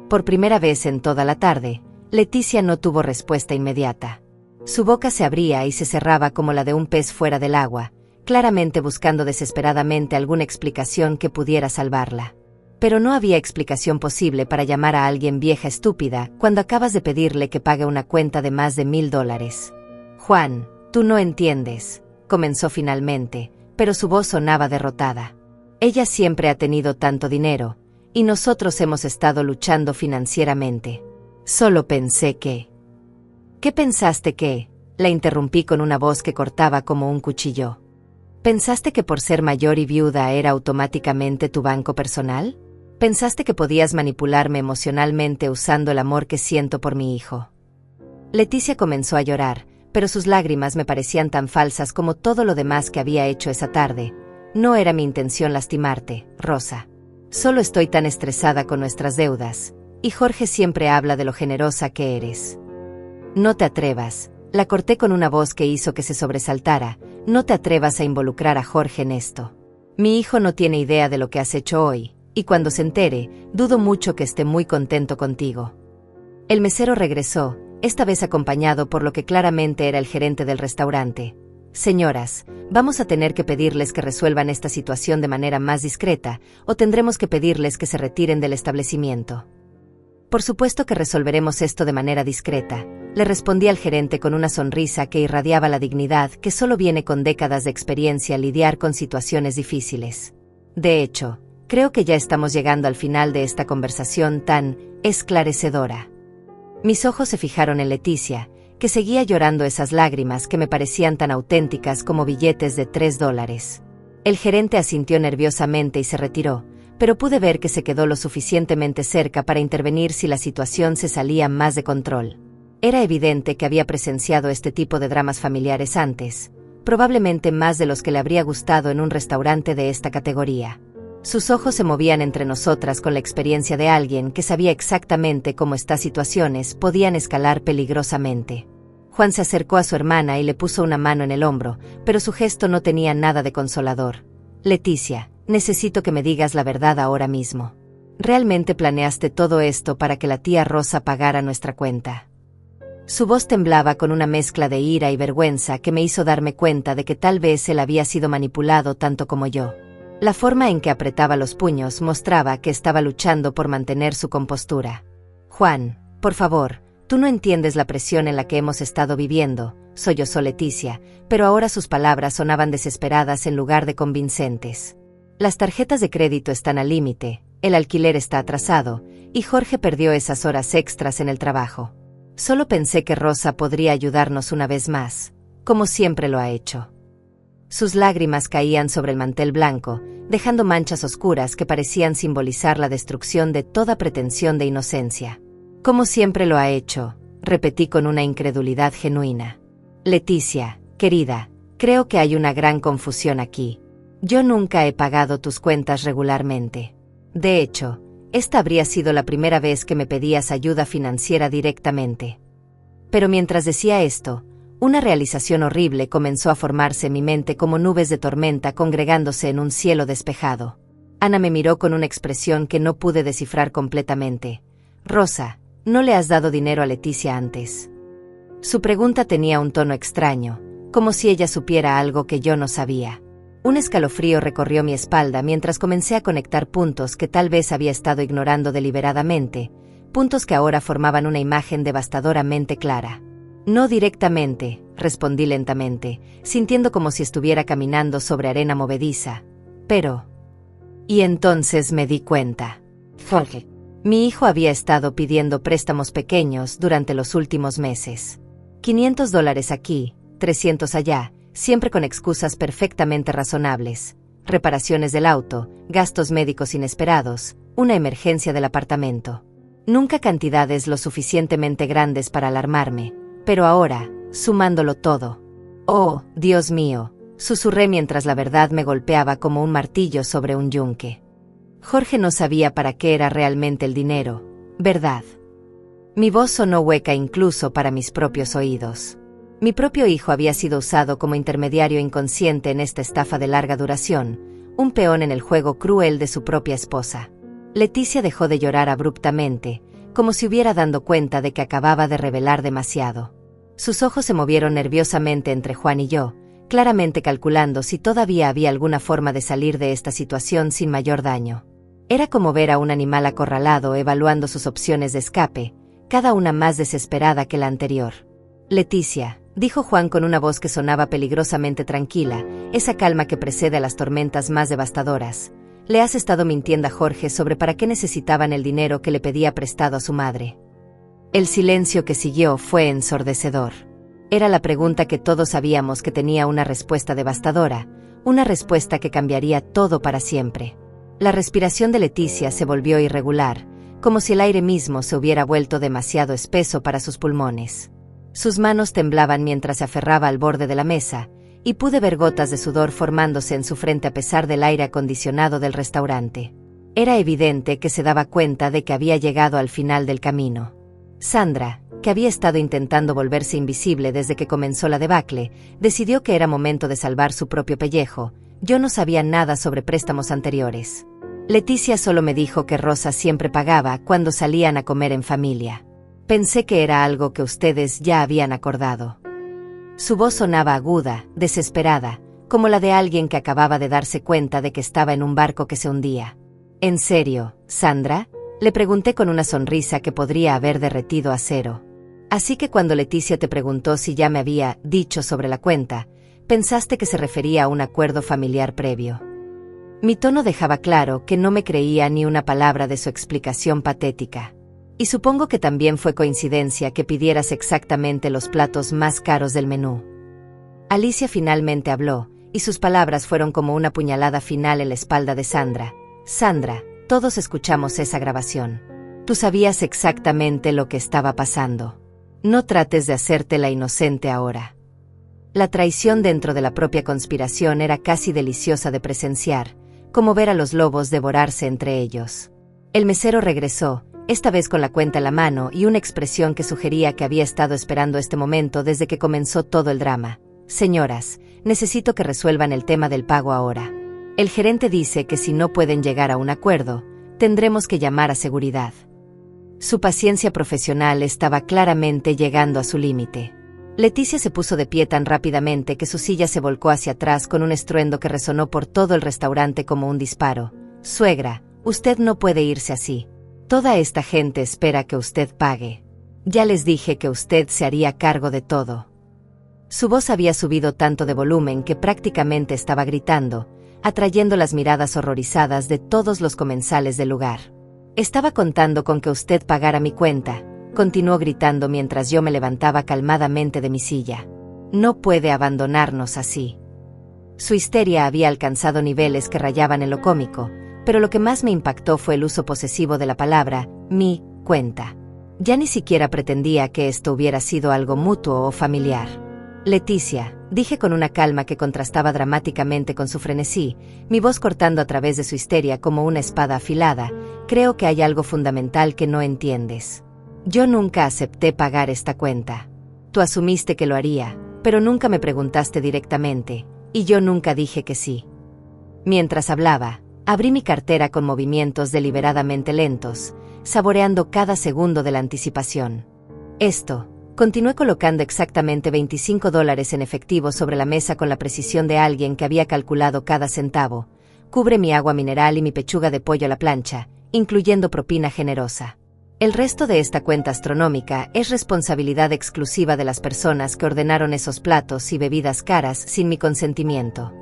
Por primera vez en toda la tarde, Leticia no tuvo respuesta inmediata. Su boca se abría y se cerraba como la de un pez fuera del agua, claramente buscando desesperadamente alguna explicación que pudiera salvarla. Pero no había explicación posible para llamar a alguien vieja estúpida cuando acabas de pedirle que pague una cuenta de más de $1000. Juan, tú no entiendes, comenzó finalmente, pero su voz sonaba derrotada. Ella siempre ha tenido tanto dinero, y nosotros hemos estado luchando financieramente. Solo pensé que... ¿Qué pensaste que? La interrumpí con una voz que cortaba como un cuchillo. ¿Pensaste que por ser mayor y viuda era automáticamente tu banco personal? ¿Pensaste que podías manipularme emocionalmente usando el amor que siento por mi hijo? Leticia comenzó a llorar, pero sus lágrimas me parecían tan falsas como todo lo demás que había hecho esa tarde. No era mi intención lastimarte, Rosa. Solo estoy tan estresada con nuestras deudas, y Jorge siempre habla de lo generosa que eres. No te atrevas, la corté con una voz que hizo que se sobresaltara, no te atrevas a involucrar a Jorge en esto. Mi hijo no tiene idea de lo que has hecho hoy, y cuando se entere, dudo mucho que esté muy contento contigo. El mesero regresó, esta vez acompañado por lo que claramente era el gerente del restaurante. Señoras, vamos a tener que pedirles que resuelvan esta situación de manera más discreta, o tendremos que pedirles que se retiren del establecimiento. Por supuesto que resolveremos esto de manera discreta, le respondí al gerente con una sonrisa que irradiaba la dignidad que solo viene con décadas de experiencia lidiar con situaciones difíciles. De hecho, creo que ya estamos llegando al final de esta conversación tan esclarecedora. Mis ojos se fijaron en Leticia, que seguía llorando esas lágrimas que me parecían tan auténticas como billetes de $3. El gerente asintió nerviosamente y se retiró, pero pude ver que se quedó lo suficientemente cerca para intervenir si la situación se salía más de control. Era evidente que había presenciado este tipo de dramas familiares antes, probablemente más de los que le habría gustado en un restaurante de esta categoría. Sus ojos se movían entre nosotras con la experiencia de alguien que sabía exactamente cómo estas situaciones podían escalar peligrosamente. Juan se acercó a su hermana y le puso una mano en el hombro, pero su gesto no tenía nada de consolador. Leticia, necesito que me digas la verdad ahora mismo. ¿Realmente planeaste todo esto para que la tía Rosa pagara nuestra cuenta? Su voz temblaba con una mezcla de ira y vergüenza que me hizo darme cuenta de que tal vez él había sido manipulado tanto como yo. La forma en que apretaba los puños mostraba que estaba luchando por mantener su compostura. Juan, por favor, Tú no entiendes la presión en la que hemos estado viviendo, sollozó Leticia, pero ahora sus palabras sonaban desesperadas en lugar de convincentes. Las tarjetas de crédito están al límite, el alquiler está atrasado, y Jorge perdió esas horas extras en el trabajo. Solo pensé que Rosa podría ayudarnos una vez más, como siempre lo ha hecho. Sus lágrimas caían sobre el mantel blanco, dejando manchas oscuras que parecían simbolizar la destrucción de toda pretensión de inocencia. Como siempre lo ha hecho, repetí con una incredulidad genuina. Leticia, querida, creo que hay una gran confusión aquí. Yo nunca he pagado tus cuentas regularmente. De hecho, esta habría sido la primera vez que me pedías ayuda financiera directamente. Pero mientras decía esto, una realización horrible comenzó a formarse en mi mente como nubes de tormenta congregándose en un cielo despejado. Ana me miró con una expresión que no pude descifrar completamente. Rosa, ¿no le has dado dinero a Leticia antes? Su pregunta tenía un tono extraño, como si ella supiera algo que yo no sabía. Un escalofrío recorrió mi espalda mientras comencé a conectar puntos que tal vez había estado ignorando deliberadamente, puntos que ahora formaban una imagen devastadoramente clara. No directamente, respondí lentamente, sintiendo como si estuviera caminando sobre arena movediza. Pero... Y entonces me di cuenta. Jorge. Mi hijo había estado pidiendo préstamos pequeños durante los últimos meses. $500 aquí, 300 allá, siempre con excusas perfectamente razonables. Reparaciones del auto, gastos médicos inesperados, una emergencia del apartamento. Nunca cantidades lo suficientemente grandes para alarmarme, pero ahora, sumándolo todo. Oh, Dios mío, susurré mientras la verdad me golpeaba como un martillo sobre un yunque. Jorge no sabía para qué era realmente el dinero, ¿verdad? Mi voz sonó hueca incluso para mis propios oídos. Mi propio hijo había sido usado como intermediario inconsciente en esta estafa de larga duración, un peón en el juego cruel de su propia esposa. Leticia dejó de llorar abruptamente, como si hubiera dado cuenta de que acababa de revelar demasiado. Sus ojos se movieron nerviosamente entre Juan y yo, claramente calculando si todavía había alguna forma de salir de esta situación sin mayor daño. Era como ver a un animal acorralado evaluando sus opciones de escape, cada una más desesperada que la anterior. Leticia, dijo Juan con una voz que sonaba peligrosamente tranquila, esa calma que precede a las tormentas más devastadoras. Le has estado mintiendo a Jorge sobre para qué necesitaban el dinero que le pedía prestado a su madre. El silencio que siguió fue ensordecedor. Era la pregunta que todos sabíamos que tenía una respuesta devastadora, una respuesta que cambiaría todo para siempre. La respiración de Leticia se volvió irregular, como si el aire mismo se hubiera vuelto demasiado espeso para sus pulmones. Sus manos temblaban mientras se aferraba al borde de la mesa, y pude ver gotas de sudor formándose en su frente a pesar del aire acondicionado del restaurante. Era evidente que se daba cuenta de que había llegado al final del camino. Sandra, que había estado intentando volverse invisible desde que comenzó la debacle, decidió que era momento de salvar su propio pellejo. Yo no sabía nada sobre préstamos anteriores. Leticia solo me dijo que Rosa siempre pagaba cuando salían a comer en familia. Pensé que era algo que ustedes ya habían acordado. Su voz sonaba aguda, desesperada, como la de alguien que acababa de darse cuenta de que estaba en un barco que se hundía. ¿En serio, Sandra? Le pregunté con una sonrisa que podría haber derretido acero. Así que cuando Leticia te preguntó si ya me había dicho sobre la cuenta, pensaste que se refería a un acuerdo familiar previo. Mi tono dejaba claro que no me creía ni una palabra de su explicación patética. Y supongo que también fue coincidencia que pidieras exactamente los platos más caros del menú. Alicia finalmente habló, y sus palabras fueron como una puñalada final en la espalda de Sandra. Sandra, todos escuchamos esa grabación. Tú sabías exactamente lo que estaba pasando. No trates de hacerte la inocente ahora. La traición dentro de la propia conspiración era casi deliciosa de presenciar, como ver a los lobos devorarse entre ellos. El mesero regresó, esta vez con la cuenta en la mano y una expresión que sugería que había estado esperando este momento desde que comenzó todo el drama. Señoras, necesito que resuelvan el tema del pago ahora. El gerente dice que si no pueden llegar a un acuerdo, tendremos que llamar a seguridad. Su paciencia profesional estaba claramente llegando a su límite. Leticia se puso de pie tan rápidamente que su silla se volcó hacia atrás con un estruendo que resonó por todo el restaurante como un disparo. Suegra, usted no puede irse así. Toda esta gente espera que usted pague. Ya les dije que usted se haría cargo de todo. Su voz había subido tanto de volumen que prácticamente estaba gritando, atrayendo las miradas horrorizadas de todos los comensales del lugar. Estaba contando con que usted pagara mi cuenta, continuó gritando mientras yo me levantaba calmadamente de mi silla. No puede abandonarnos así. Su histeria había alcanzado niveles que rayaban en lo cómico, pero lo que más me impactó fue el uso posesivo de la palabra, mi cuenta. Ya ni siquiera pretendía que esto hubiera sido algo mutuo o familiar. Leticia, dije con una calma que contrastaba dramáticamente con su frenesí, mi voz cortando a través de su histeria como una espada afilada, creo que hay algo fundamental que no entiendes. Yo nunca acepté pagar esta cuenta. Tú asumiste que lo haría, pero nunca me preguntaste directamente, y yo nunca dije que sí. Mientras hablaba, abrí mi cartera con movimientos deliberadamente lentos, saboreando cada segundo de la anticipación. Continué colocando exactamente $25 en efectivo sobre la mesa con la precisión de alguien que había calculado cada centavo. Cubre mi agua mineral y mi pechuga de pollo a la plancha, incluyendo propina generosa. El resto de esta cuenta astronómica es responsabilidad exclusiva de las personas que ordenaron esos platos y bebidas caras sin mi consentimiento.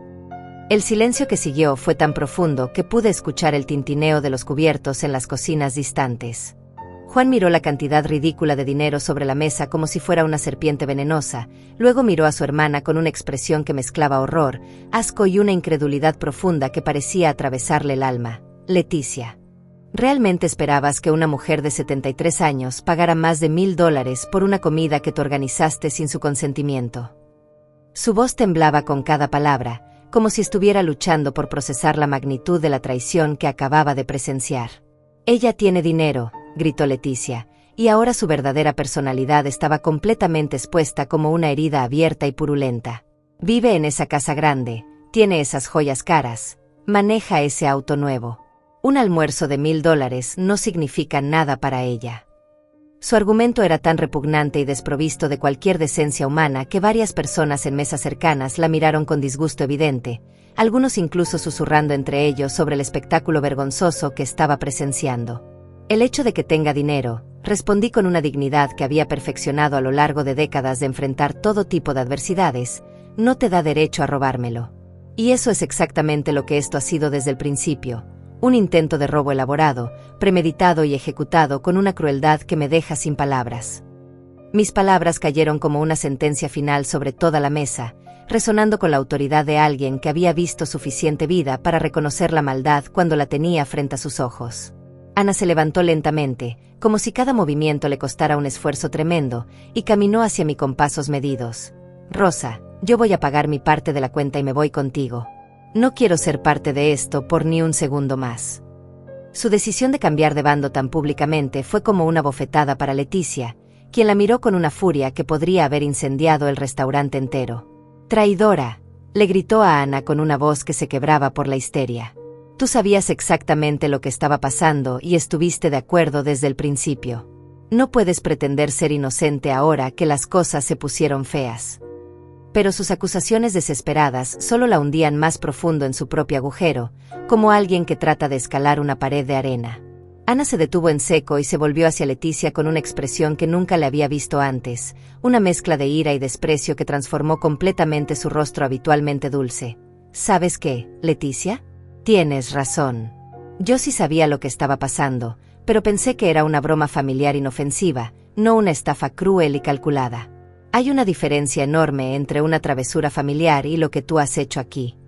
El silencio que siguió fue tan profundo que pude escuchar el tintineo de los cubiertos en las cocinas distantes. Juan miró la cantidad ridícula de dinero sobre la mesa como si fuera una serpiente venenosa, luego miró a su hermana con una expresión que mezclaba horror, asco y una incredulidad profunda que parecía atravesarle el alma. Leticia, ¿realmente esperabas que una mujer de 73 años pagara más de $1000 por una comida que tú organizaste sin su consentimiento? Su voz temblaba con cada palabra, como si estuviera luchando por procesar la magnitud de la traición que acababa de presenciar. Ella tiene dinero, gritó Leticia, y ahora su verdadera personalidad estaba completamente expuesta como una herida abierta y purulenta. Vive en esa casa grande, tiene esas joyas caras, maneja ese auto nuevo. Un almuerzo de $1000 no significa nada para ella. Su argumento era tan repugnante y desprovisto de cualquier decencia humana que varias personas en mesas cercanas la miraron con disgusto evidente, algunos incluso susurrando entre ellos sobre el espectáculo vergonzoso que estaba presenciando. El hecho de que tenga dinero, respondí con una dignidad que había perfeccionado a lo largo de décadas de enfrentar todo tipo de adversidades, no te da derecho a robármelo. Y eso es exactamente lo que esto ha sido desde el principio, un intento de robo elaborado, premeditado y ejecutado con una crueldad que me deja sin palabras. Mis palabras cayeron como una sentencia final sobre toda la mesa, resonando con la autoridad de alguien que había visto suficiente vida para reconocer la maldad cuando la tenía frente a sus ojos. Ana se levantó lentamente, como si cada movimiento le costara un esfuerzo tremendo, y caminó hacia mí con pasos medidos. Rosa, yo voy a pagar mi parte de la cuenta y me voy contigo. No quiero ser parte de esto por ni un segundo más. Su decisión de cambiar de bando tan públicamente fue como una bofetada para Leticia, quien la miró con una furia que podría haber incendiado el restaurante entero. «Traidora», le gritó a Ana con una voz que se quebraba por la histeria. Tú sabías exactamente lo que estaba pasando y estuviste de acuerdo desde el principio. No puedes pretender ser inocente ahora que las cosas se pusieron feas. Pero sus acusaciones desesperadas solo la hundían más profundo en su propio agujero, como alguien que trata de escalar una pared de arena. Ana se detuvo en seco y se volvió hacia Leticia con una expresión que nunca le había visto antes, una mezcla de ira y desprecio que transformó completamente su rostro habitualmente dulce. ¿Sabes qué, Leticia? Tienes razón. Yo sí sabía lo que estaba pasando, pero pensé que era una broma familiar inofensiva, no una estafa cruel y calculada. Hay una diferencia enorme entre una travesura familiar y lo que tú has hecho aquí.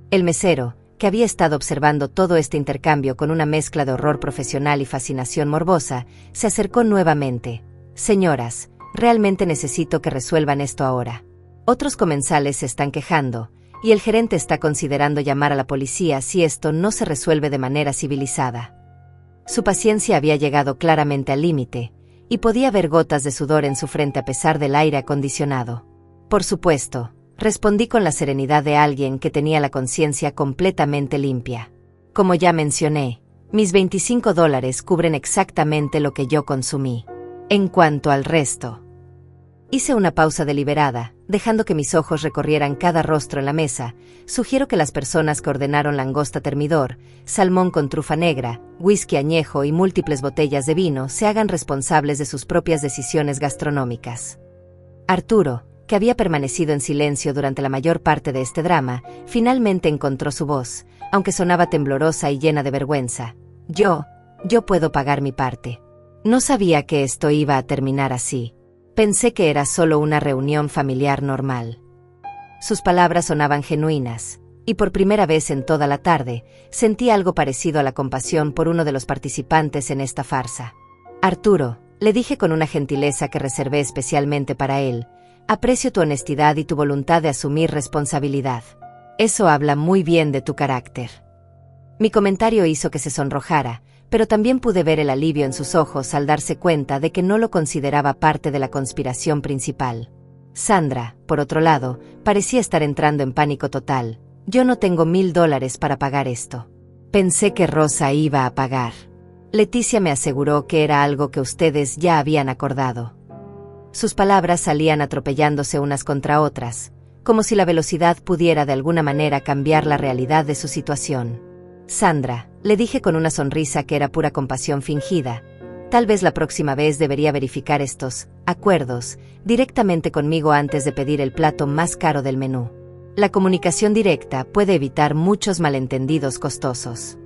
El mesero, que había estado observando todo este intercambio con una mezcla de horror profesional y fascinación morbosa, se acercó nuevamente. Señoras, realmente necesito que resuelvan esto ahora. Otros comensales se están quejando, y el gerente está considerando llamar a la policía si esto no se resuelve de manera civilizada. Su paciencia había llegado claramente al límite, y podía ver gotas de sudor en su frente a pesar del aire acondicionado. Por supuesto, respondí con la serenidad de alguien que tenía la conciencia completamente limpia. Como ya mencioné, mis $25 cubren exactamente lo que yo consumí. En cuanto al resto, Hice una pausa deliberada, dejando que mis ojos recorrieran cada rostro en la mesa. Sugiero que las personas que ordenaron langosta termidor, salmón con trufa negra, whisky añejo y múltiples botellas de vino se hagan responsables de sus propias decisiones gastronómicas. Arturo, que había permanecido en silencio durante la mayor parte de este drama, finalmente encontró su voz, aunque sonaba temblorosa y llena de vergüenza. Yo puedo pagar mi parte. No sabía que esto iba a terminar así. Pensé que era solo una reunión familiar normal. Sus palabras sonaban genuinas, y por primera vez en toda la tarde, sentí algo parecido a la compasión por uno de los participantes en esta farsa. Arturo, le dije con una gentileza que reservé especialmente para él, aprecio tu honestidad y tu voluntad de asumir responsabilidad. Eso habla muy bien de tu carácter. Mi comentario hizo que se sonrojara, pero también pude ver el alivio en sus ojos al darse cuenta de que no lo consideraba parte de la conspiración principal. Sandra, por otro lado, parecía estar entrando en pánico total. Yo no tengo $1000 para pagar esto. Pensé que Rosa iba a pagar. Leticia me aseguró que era algo que ustedes ya habían acordado. Sus palabras salían atropellándose unas contra otras, como si la velocidad pudiera de alguna manera cambiar la realidad de su situación. Sandra, le dije con una sonrisa que era pura compasión fingida, tal vez la próxima vez debería verificar estos acuerdos directamente conmigo antes de pedir el plato más caro del menú. La comunicación directa puede evitar muchos malentendidos costosos.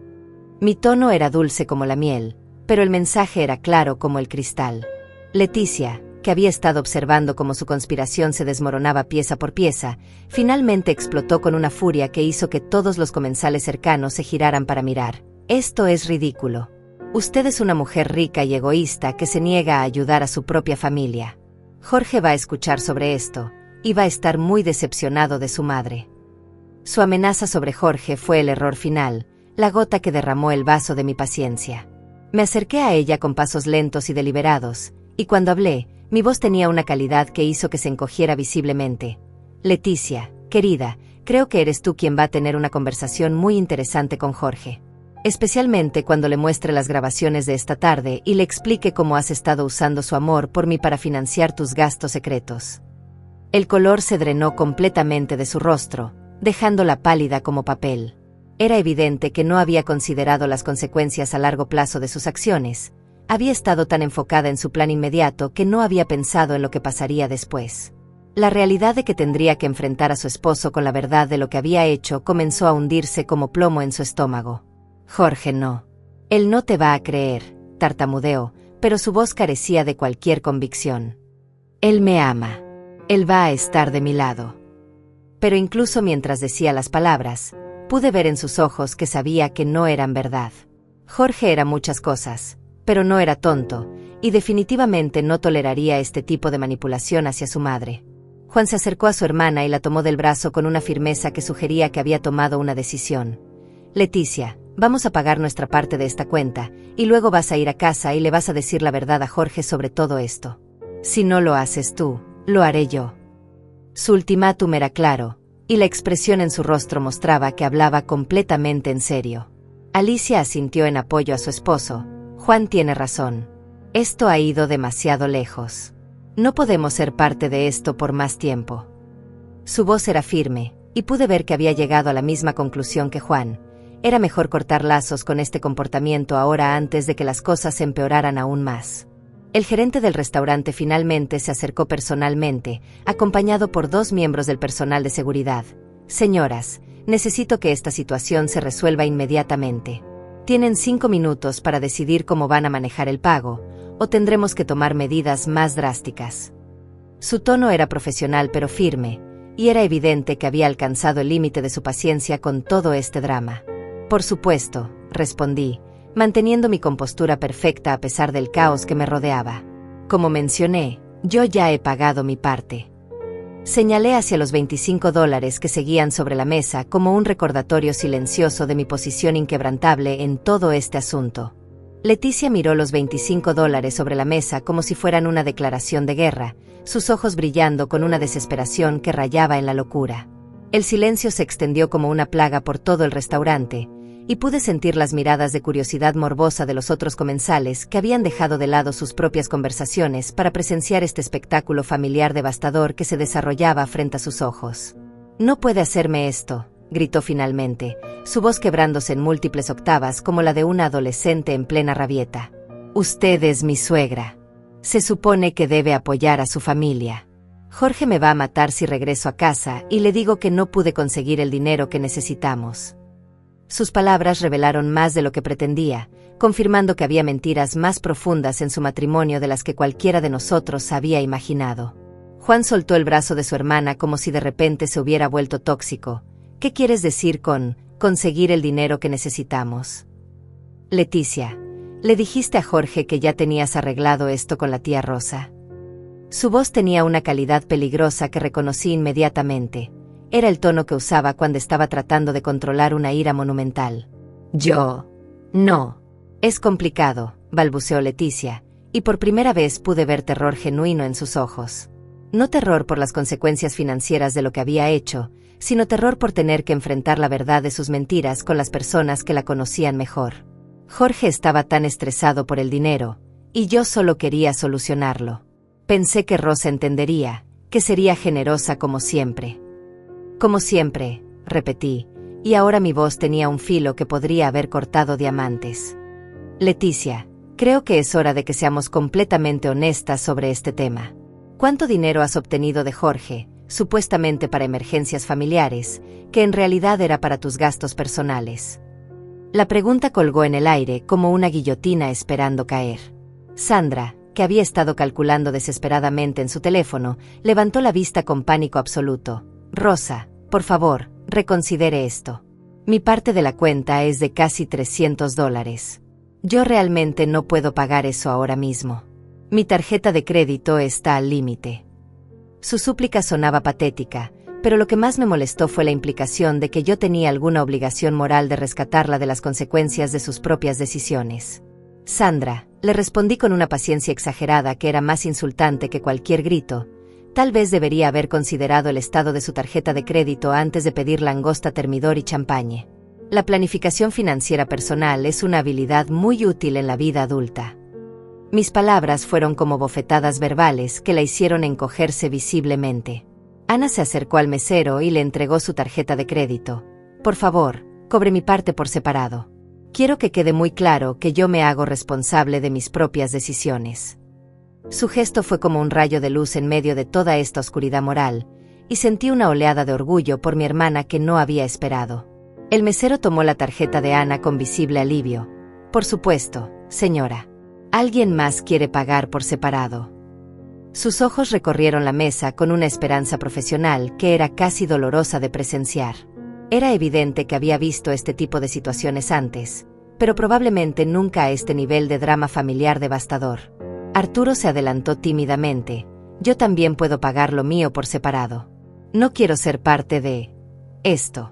Mi tono era dulce como la miel, pero el mensaje era claro como el cristal. Leticia, que había estado observando cómo su conspiración se desmoronaba pieza por pieza, finalmente explotó con una furia que hizo que todos los comensales cercanos se giraran para mirar. Esto es ridículo. Usted es una mujer rica y egoísta que se niega a ayudar a su propia familia. Jorge va a escuchar sobre esto, y va a estar muy decepcionado de su madre. Su amenaza sobre Jorge fue el error final, la gota que derramó el vaso de mi paciencia. Me acerqué a ella con pasos lentos y deliberados, y cuando hablé, mi voz tenía una calidad que hizo que se encogiera visiblemente. Leticia, querida, creo que eres tú quien va a tener una conversación muy interesante con Jorge. Especialmente cuando le muestre las grabaciones de esta tarde y le explique cómo has estado usando su amor por mí para financiar tus gastos secretos. El color se drenó completamente de su rostro, dejándola pálida como papel. Era evidente que no había considerado las consecuencias a largo plazo de sus acciones. Había estado tan enfocada en su plan inmediato que no había pensado en lo que pasaría después. La realidad de que tendría que enfrentar a su esposo con la verdad de lo que había hecho comenzó a hundirse como plomo en su estómago. Jorge no. Él no te va a creer, tartamudeó, pero su voz carecía de cualquier convicción. Él me ama. Él va a estar de mi lado. Pero incluso mientras decía las palabras, pude ver en sus ojos que sabía que no eran verdad. Jorge era muchas cosas, pero no era tonto, y definitivamente no toleraría este tipo de manipulación hacia su madre. Juan se acercó a su hermana y la tomó del brazo con una firmeza que sugería que había tomado una decisión. Leticia, vamos a pagar nuestra parte de esta cuenta, y luego vas a ir a casa y le vas a decir la verdad a Jorge sobre todo esto. Si no lo haces tú, lo haré yo. Su ultimátum era claro, y la expresión en su rostro mostraba que hablaba completamente en serio. Alicia asintió en apoyo a su esposo. Juan tiene razón. Esto ha ido demasiado lejos. No podemos ser parte de esto por más tiempo. Su voz era firme, y pude ver que había llegado a la misma conclusión que Juan. Era mejor cortar lazos con este comportamiento ahora antes de que las cosas se empeoraran aún más. El gerente del restaurante finalmente se acercó personalmente, acompañado por 2 miembros del personal de seguridad. Señoras, necesito que esta situación se resuelva inmediatamente. Tienen 5 minutos para decidir cómo van a manejar el pago, o tendremos que tomar medidas más drásticas. Su tono era profesional pero firme, y era evidente que había alcanzado el límite de su paciencia con todo este drama. Por supuesto, respondí, manteniendo mi compostura perfecta a pesar del caos que me rodeaba. Como mencioné, yo ya he pagado mi parte. Señalé hacia los $25 que seguían sobre la mesa como un recordatorio silencioso de mi posición inquebrantable en todo este asunto. Leticia miró los $25 sobre la mesa como si fueran una declaración de guerra, sus ojos brillando con una desesperación que rayaba en la locura. El silencio se extendió como una plaga por todo el restaurante, y pude sentir las miradas de curiosidad morbosa de los otros comensales que habían dejado de lado sus propias conversaciones para presenciar este espectáculo familiar devastador que se desarrollaba frente a sus ojos. «No puede hacerme esto», gritó finalmente, su voz quebrándose en múltiples octavas como la de una adolescente en plena rabieta. «Usted es mi suegra. Se supone que debe apoyar a su familia. Jorge me va a matar si regreso a casa y le digo que no pude conseguir el dinero que necesitamos». Sus palabras revelaron más de lo que pretendía, confirmando que había mentiras más profundas en su matrimonio de las que cualquiera de nosotros había imaginado. Juan soltó el brazo de su hermana como si de repente se hubiera vuelto tóxico. «¿Qué quieres decir con conseguir el dinero que necesitamos?» «Leticia, ¿le dijiste a Jorge que ya tenías arreglado esto con la tía Rosa?» Su voz tenía una calidad peligrosa que reconocí inmediatamente. Era el tono que usaba cuando estaba tratando de controlar una ira monumental. «Yo... no. Es complicado», balbuceó Leticia, y por primera vez pude ver terror genuino en sus ojos. No terror por las consecuencias financieras de lo que había hecho, sino terror por tener que enfrentar la verdad de sus mentiras con las personas que la conocían mejor. Jorge estaba tan estresado por el dinero, y yo solo quería solucionarlo. Pensé que Rosa entendería, que sería generosa como siempre. «Como siempre», repetí, y ahora mi voz tenía un filo que podría haber cortado diamantes. «Leticia, creo que es hora de que seamos completamente honestas sobre este tema. ¿Cuánto dinero has obtenido de Jorge, supuestamente para emergencias familiares, que en realidad era para tus gastos personales?» La pregunta colgó en el aire como una guillotina esperando caer. Sandra, que había estado calculando desesperadamente en su teléfono, levantó la vista con pánico absoluto. «Rosa, por favor, reconsidere esto. Mi parte de la cuenta es de casi $300. Yo realmente no puedo pagar eso ahora mismo. Mi tarjeta de crédito está al límite». Su súplica sonaba patética, pero lo que más me molestó fue la implicación de que yo tenía alguna obligación moral de rescatarla de las consecuencias de sus propias decisiones. «Sandra», le respondí con una paciencia exagerada que era más insultante que cualquier grito, «tal vez debería haber considerado el estado de su tarjeta de crédito antes de pedir langosta termidor y champagne. La planificación financiera personal es una habilidad muy útil en la vida adulta». Mis palabras fueron como bofetadas verbales que la hicieron encogerse visiblemente. Ana se acercó al mesero y le entregó su tarjeta de crédito. «Por favor, cobre mi parte por separado. Quiero que quede muy claro que yo me hago responsable de mis propias decisiones». Su gesto fue como un rayo de luz en medio de toda esta oscuridad moral, y sentí una oleada de orgullo por mi hermana que no había esperado. El mesero tomó la tarjeta de Ana con visible alivio. «Por supuesto, señora. ¿Alguien más quiere pagar por separado?» Sus ojos recorrieron la mesa con una esperanza profesional que era casi dolorosa de presenciar. Era evidente que había visto este tipo de situaciones antes, pero probablemente nunca a este nivel de drama familiar devastador. Arturo se adelantó tímidamente. «Yo también puedo pagar lo mío por separado. No quiero ser parte de esto».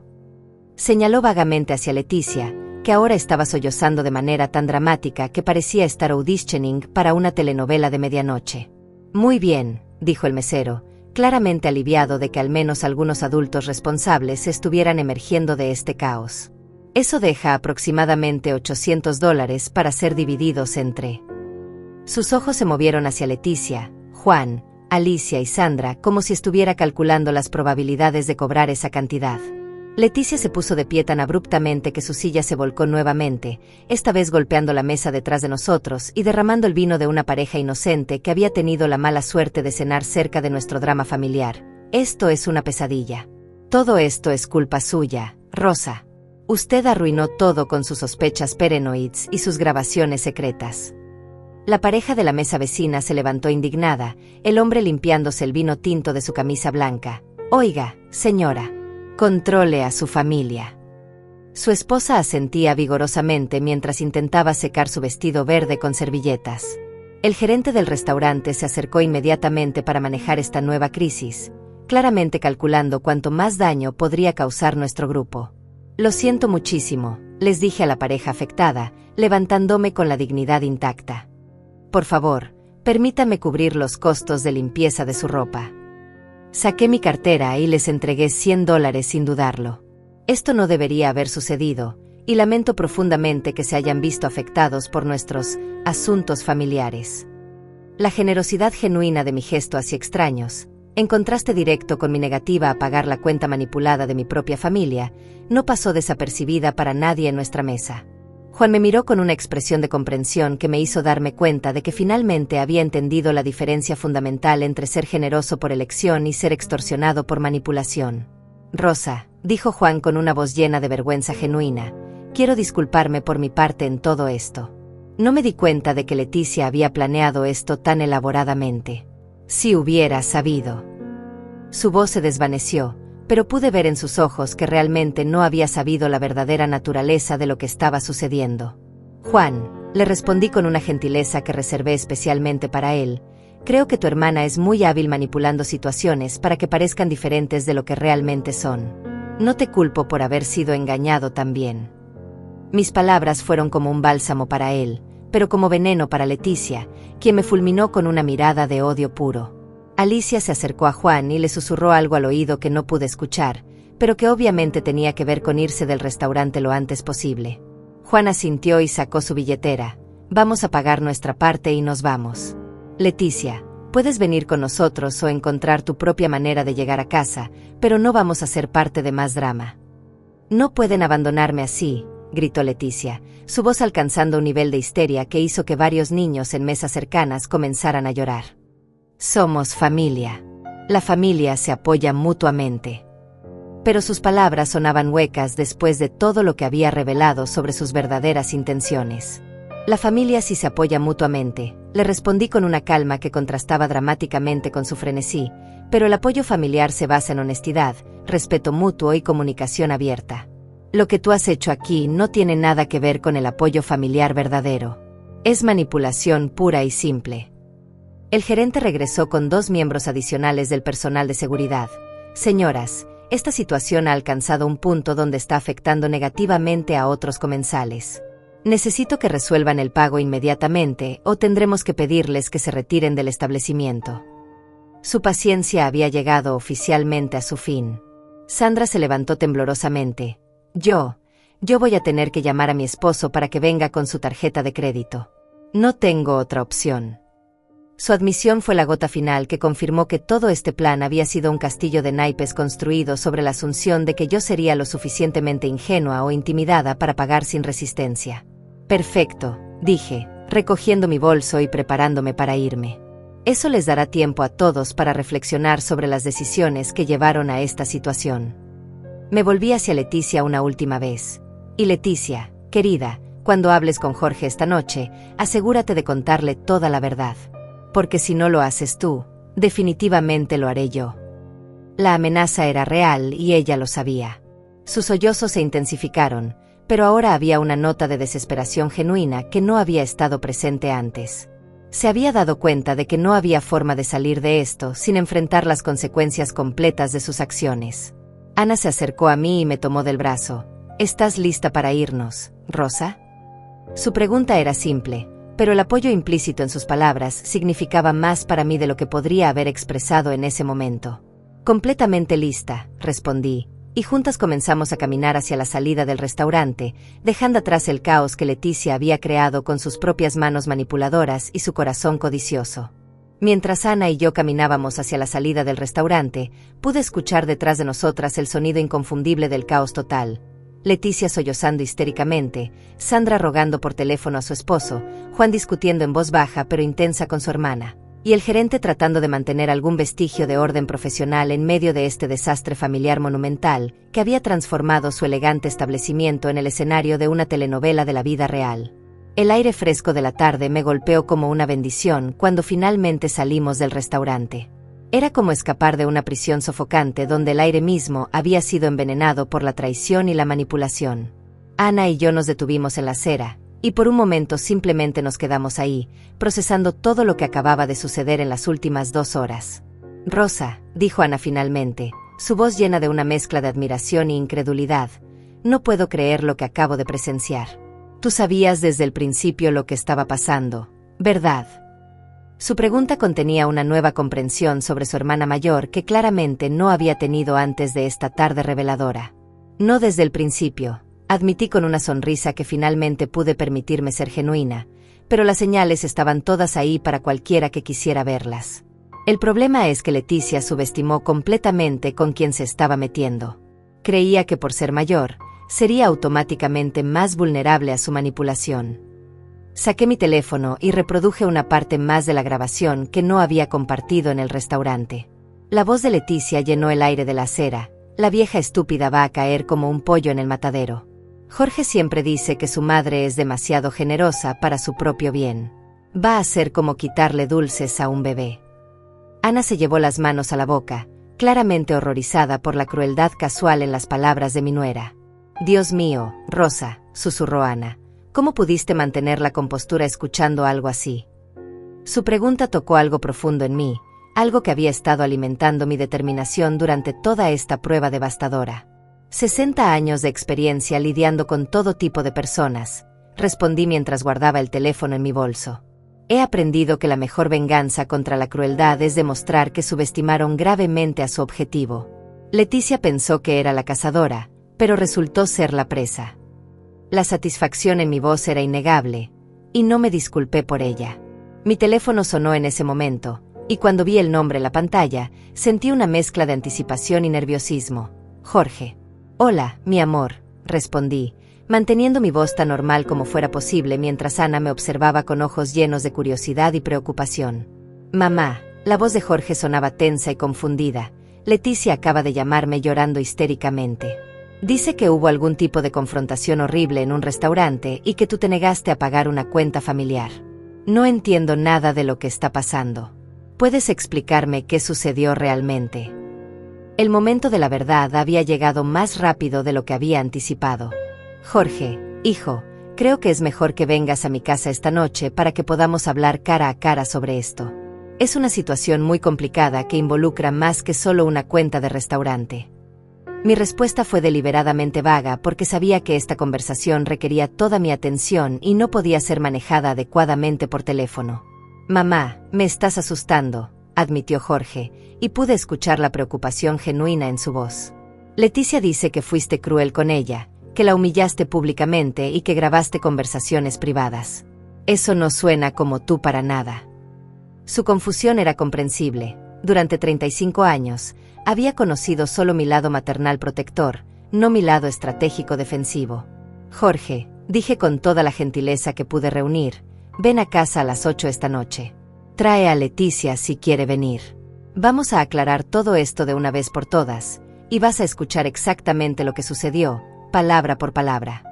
Señaló vagamente hacia Leticia, que ahora estaba sollozando de manera tan dramática que parecía estar auditioning para una telenovela de medianoche. «Muy bien», dijo el mesero, claramente aliviado de que al menos algunos adultos responsables estuvieran emergiendo de este caos. «Eso deja aproximadamente $800 para ser divididos entre...». Sus ojos se movieron hacia Leticia, Juan, Alicia y Sandra como si estuviera calculando las probabilidades de cobrar esa cantidad. Leticia se puso de pie tan abruptamente que su silla se volcó nuevamente, esta vez golpeando la mesa detrás de nosotros y derramando el vino de una pareja inocente que había tenido la mala suerte de cenar cerca de nuestro drama familiar. «Esto es una pesadilla. Todo esto es culpa suya, Rosa. Usted arruinó todo con sus sospechas paranoides y sus grabaciones secretas». La pareja de la mesa vecina se levantó indignada, el hombre limpiándose el vino tinto de su camisa blanca. «Oiga, señora, controle a su familia». Su esposa asentía vigorosamente mientras intentaba secar su vestido verde con servilletas. El gerente del restaurante se acercó inmediatamente para manejar esta nueva crisis, claramente calculando cuánto más daño podría causar nuestro grupo. «Lo siento muchísimo», les dije a la pareja afectada, levantándome con la dignidad intacta. «Por favor, permítame cubrir los costos de limpieza de su ropa». Saqué mi cartera y les entregué $100 sin dudarlo. Esto no debería haber sucedido, y lamento profundamente que se hayan visto afectados por nuestros asuntos familiares. La generosidad genuina de mi gesto hacia extraños, en contraste directo con mi negativa a pagar la cuenta manipulada de mi propia familia, no pasó desapercibida para nadie en nuestra mesa. Juan me miró con una expresión de comprensión que me hizo darme cuenta de que finalmente había entendido la diferencia fundamental entre ser generoso por elección y ser extorsionado por manipulación. Rosa, dijo Juan con una voz llena de vergüenza genuina, quiero disculparme por mi parte en todo esto. No me di cuenta de que Leticia había planeado esto tan elaboradamente. Si hubiera sabido. Su voz se desvaneció, pero pude ver en sus ojos que realmente no había sabido la verdadera naturaleza de lo que estaba sucediendo. Juan, le respondí con una gentileza que reservé especialmente para él, creo que tu hermana es muy hábil manipulando situaciones para que parezcan diferentes de lo que realmente son. No te culpo por haber sido engañado también. Mis palabras fueron como un bálsamo para él, pero como veneno para Leticia, quien me fulminó con una mirada de odio puro. Alicia se acercó a Juan y le susurró algo al oído que no pude escuchar, pero que obviamente tenía que ver con irse del restaurante lo antes posible. Juan asintió y sacó su billetera. Vamos a pagar nuestra parte y nos vamos. Leticia, puedes venir con nosotros o encontrar tu propia manera de llegar a casa, pero no vamos a ser parte de más drama. No pueden abandonarme así, gritó Leticia, su voz alcanzando un nivel de histeria que hizo que varios niños en mesas cercanas comenzaran a llorar. Somos familia. La familia se apoya mutuamente. Pero sus palabras sonaban huecas después de todo lo que había revelado sobre sus verdaderas intenciones. La familia sí se apoya mutuamente, le respondí con una calma que contrastaba dramáticamente con su frenesí, pero el apoyo familiar se basa en honestidad, respeto mutuo y comunicación abierta. Lo que tú has hecho aquí no tiene nada que ver con el apoyo familiar verdadero. Es manipulación pura y simple. El gerente regresó con 2 miembros adicionales del personal de seguridad. Señoras, esta situación ha alcanzado un punto donde está afectando negativamente a otros comensales. Necesito que resuelvan el pago inmediatamente o tendremos que pedirles que se retiren del establecimiento. Su paciencia había llegado oficialmente a su fin. Sandra se levantó temblorosamente. Yo voy a tener que llamar a mi esposo para que venga con su tarjeta de crédito. No tengo otra opción. Su admisión fue la gota final que confirmó que todo este plan había sido un castillo de naipes construido sobre la asunción de que yo sería lo suficientemente ingenua o intimidada para pagar sin resistencia. Perfecto, dije, recogiendo mi bolso y preparándome para irme. Eso les dará tiempo a todos para reflexionar sobre las decisiones que llevaron a esta situación. Me volví hacia Leticia una última vez. Y Leticia, querida, cuando hables con Jorge esta noche, asegúrate de contarle toda la verdad. Porque si no lo haces tú, definitivamente lo haré yo. La amenaza era real y ella lo sabía. Sus sollozos se intensificaron, pero ahora había una nota de desesperación genuina que no había estado presente antes. Se había dado cuenta de que no había forma de salir de esto sin enfrentar las consecuencias completas de sus acciones. Ana se acercó a mí y me tomó del brazo. ¿Estás lista para irnos, Rosa? Su pregunta era simple, pero el apoyo implícito en sus palabras significaba más para mí de lo que podría haber expresado en ese momento. Completamente lista, respondí, y juntas comenzamos a caminar hacia la salida del restaurante, dejando atrás el caos que Leticia había creado con sus propias manos manipuladoras y su corazón codicioso. Mientras Ana y yo caminábamos hacia la salida del restaurante, pude escuchar detrás de nosotras el sonido inconfundible del caos total. Leticia sollozando histéricamente, Sandra rogando por teléfono a su esposo, Juan discutiendo en voz baja pero intensa con su hermana, y el gerente tratando de mantener algún vestigio de orden profesional en medio de este desastre familiar monumental que había transformado su elegante establecimiento en el escenario de una telenovela de la vida real. El aire fresco de la tarde me golpeó como una bendición cuando finalmente salimos del restaurante. Era como escapar de una prisión sofocante donde el aire mismo había sido envenenado por la traición y la manipulación. Ana y yo nos detuvimos en la acera, y por un momento simplemente nos quedamos ahí, procesando todo lo que acababa de suceder en las últimas 2 horas. Rosa, dijo Ana finalmente, su voz llena de una mezcla de admiración e incredulidad, no puedo creer lo que acabo de presenciar. Tú sabías desde el principio lo que estaba pasando, ¿verdad? Su pregunta contenía una nueva comprensión sobre su hermana mayor que claramente no había tenido antes de esta tarde reveladora. No desde el principio, Admití con una sonrisa que finalmente pude permitirme ser genuina, pero las señales estaban todas ahí para cualquiera que quisiera verlas. El problema es que Leticia subestimó completamente con quién se estaba metiendo. Creía que por ser mayor, sería automáticamente más vulnerable a su manipulación. Saqué mi teléfono y reproduje una parte más de la grabación que no había compartido en el restaurante. La voz de Leticia llenó el aire de la acera. La vieja estúpida va a caer como un pollo en el matadero. Jorge siempre dice que su madre es demasiado generosa para su propio bien. Va a ser como quitarle dulces a un bebé. Ana se llevó las manos a la boca, claramente horrorizada por la crueldad casual en las palabras de mi nuera. «Dios mío, Rosa», susurró Ana, «¿cómo pudiste mantener la compostura escuchando algo así?». Su pregunta tocó algo profundo en mí, algo que había estado alimentando mi determinación durante toda esta prueba devastadora. 60 años de experiencia lidiando con todo tipo de personas, respondí mientras guardaba el teléfono en mi bolso. He aprendido que la mejor venganza contra la crueldad es demostrar que subestimaron gravemente a su objetivo. Leticia pensó que era la cazadora, pero resultó ser la presa. La satisfacción en mi voz era innegable, y no me disculpé por ella. Mi teléfono sonó en ese momento, y cuando vi el nombre en la pantalla, sentí una mezcla de anticipación y nerviosismo. «Jorge». «Hola, mi amor», respondí, manteniendo mi voz tan normal como fuera posible mientras Ana me observaba con ojos llenos de curiosidad y preocupación. «Mamá», la voz de Jorge sonaba tensa y confundida. «Leticia acaba de llamarme llorando histéricamente. Dice que hubo algún tipo de confrontación horrible en un restaurante y que tú te negaste a pagar una cuenta familiar. No entiendo nada de lo que está pasando. ¿Puedes explicarme qué sucedió realmente?». El momento de la verdad había llegado más rápido de lo que había anticipado. «Jorge, hijo, creo que es mejor que vengas a mi casa esta noche para que podamos hablar cara a cara sobre esto. Es una situación muy complicada que involucra más que solo una cuenta de restaurante». Mi respuesta fue deliberadamente vaga porque sabía que esta conversación requería toda mi atención y no podía ser manejada adecuadamente por teléfono. «Mamá, me estás asustando», admitió Jorge, y pude escuchar la preocupación genuina en su voz. «Leticia dice que fuiste cruel con ella, que la humillaste públicamente y que grabaste conversaciones privadas. Eso no suena como tú para nada». Su confusión era comprensible. Durante 35 años, había conocido solo mi lado maternal protector, no mi lado estratégico defensivo. «Jorge», dije con toda la gentileza que pude reunir, «ven a casa a las 8 esta noche. Trae a Leticia si quiere venir. Vamos a aclarar todo esto de una vez por todas, y vas a escuchar exactamente lo que sucedió, palabra por palabra».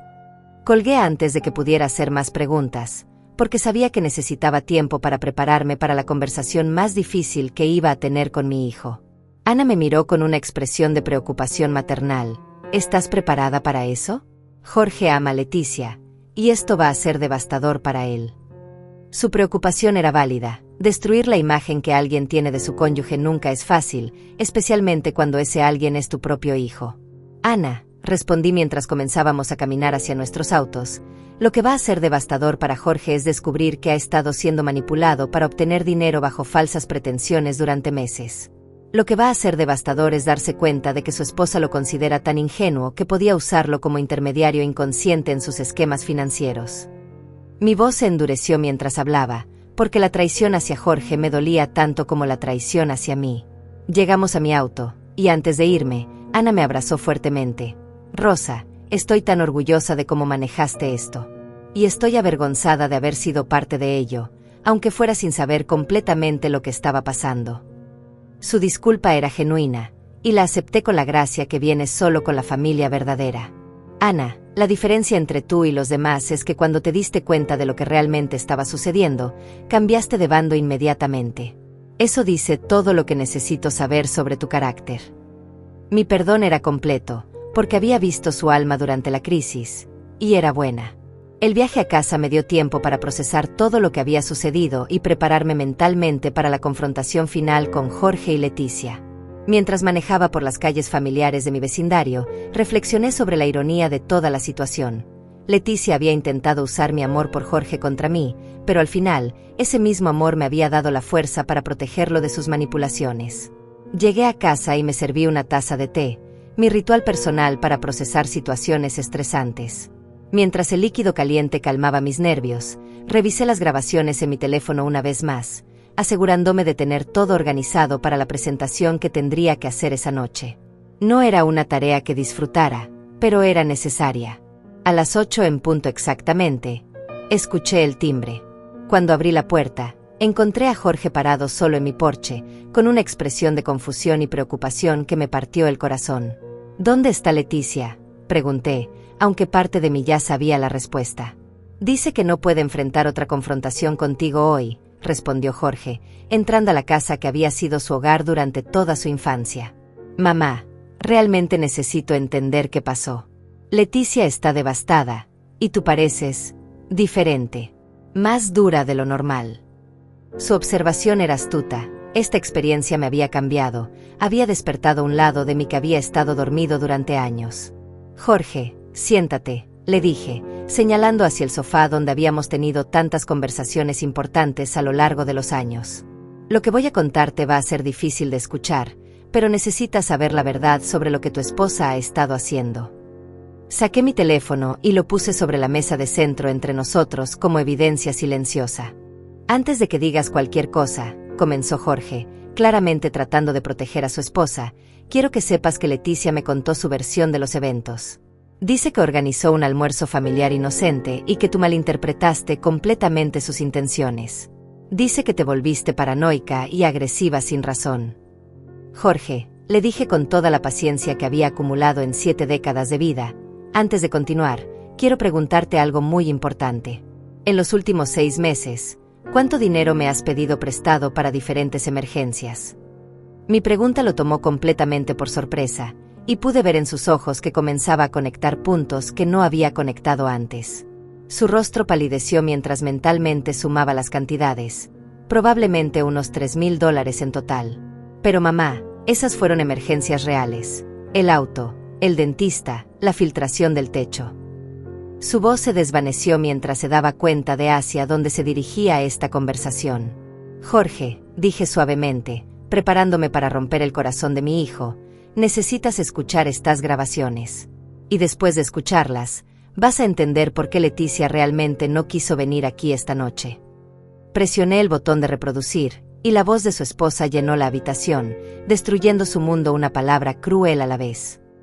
Colgué antes de que pudiera hacer más preguntas, porque sabía que necesitaba tiempo para prepararme para la conversación más difícil que iba a tener con mi hijo. Ana me miró con una expresión de preocupación maternal. «¿Estás preparada para eso? Jorge ama a Leticia, y esto va a ser devastador para él». Su preocupación era válida. Destruir la imagen que alguien tiene de su cónyuge nunca es fácil, especialmente cuando ese alguien es tu propio hijo. «Ana», respondí mientras comenzábamos a caminar hacia nuestros autos, «lo que va a ser devastador para Jorge es descubrir que ha estado siendo manipulado para obtener dinero bajo falsas pretensiones durante meses. Lo que va a ser devastador es darse cuenta de que su esposa lo considera tan ingenuo que podía usarlo como intermediario inconsciente en sus esquemas financieros». Mi voz se endureció mientras hablaba, porque la traición hacia Jorge me dolía tanto como la traición hacia mí. Llegamos a mi auto, y antes de irme, Ana me abrazó fuertemente. «Rosa, estoy tan orgullosa de cómo manejaste esto. Y estoy avergonzada de haber sido parte de ello, aunque fuera sin saber completamente lo que estaba pasando». Su disculpa era genuina, y la acepté con la gracia que viene solo con la familia verdadera. «Ana, la diferencia entre tú y los demás es que cuando te diste cuenta de lo que realmente estaba sucediendo, cambiaste de bando inmediatamente. Eso dice todo lo que necesito saber sobre tu carácter». Mi perdón era completo, porque había visto su alma durante la crisis, y era buena. El viaje a casa me dio tiempo para procesar todo lo que había sucedido y prepararme mentalmente para la confrontación final con Jorge y Leticia. Mientras manejaba por las calles familiares de mi vecindario, reflexioné sobre la ironía de toda la situación. Leticia había intentado usar mi amor por Jorge contra mí, pero al final, ese mismo amor me había dado la fuerza para protegerlo de sus manipulaciones. Llegué a casa y me serví una taza de té, mi ritual personal para procesar situaciones estresantes. Mientras el líquido caliente calmaba mis nervios, revisé las grabaciones en mi teléfono una vez más, asegurándome de tener todo organizado para la presentación que tendría que hacer esa noche. No era una tarea que disfrutara, pero era necesaria. A las 8 en punto exactamente, escuché el timbre. Cuando abrí la puerta, encontré a Jorge parado solo en mi porche, con una expresión de confusión y preocupación que me partió el corazón. ¿Dónde está Leticia?, pregunté, aunque parte de mí ya sabía la respuesta. Dice que no puede enfrentar otra confrontación contigo hoy, respondió Jorge, entrando a la casa que había sido su hogar durante toda su infancia. Mamá, realmente necesito entender qué pasó. Leticia está devastada, y tú pareces diferente, más dura de lo normal. Su observación era astuta. Esta experiencia me había cambiado, había despertado un lado de mí que había estado dormido durante años. Jorge, siéntate, le dije, señalando hacia el sofá donde habíamos tenido tantas conversaciones importantes a lo largo de los años. Lo que voy a contarte va a ser difícil de escuchar, pero necesitas saber la verdad sobre lo que tu esposa ha estado haciendo. Saqué mi teléfono y lo puse sobre la mesa de centro entre nosotros como evidencia silenciosa. Antes de que digas cualquier cosa, comenzó Jorge, claramente tratando de proteger a su esposa, quiero que sepas que Leticia me contó su versión de los eventos. Dice que organizó un almuerzo familiar inocente y que tú malinterpretaste completamente sus intenciones. Dice que te volviste paranoica y agresiva sin razón. Jorge, le dije con toda la paciencia que había acumulado en 7 décadas de vida, antes de continuar, quiero preguntarte algo muy importante. En los últimos 6 meses, ¿cuánto dinero me has pedido prestado para diferentes emergencias? Mi pregunta lo tomó completamente por sorpresa, y pude ver en sus ojos que comenzaba a conectar puntos que no había conectado antes. Su rostro palideció mientras mentalmente sumaba las cantidades, probablemente unos $3,000 en total. Pero mamá, esas fueron emergencias reales. El auto, el dentista, la filtración del techo. Su voz se desvaneció mientras se daba cuenta de hacia dónde se dirigía esta conversación. Jorge, dije suavemente, preparándome para romper el corazón de mi hijo, necesitas escuchar estas grabaciones. Y después de escucharlas, vas a entender por qué Leticia realmente no quiso venir aquí esta noche. Presioné el botón de reproducir, y la voz de su esposa llenó la habitación, destruyendo su mundo una palabra cruel a la vez.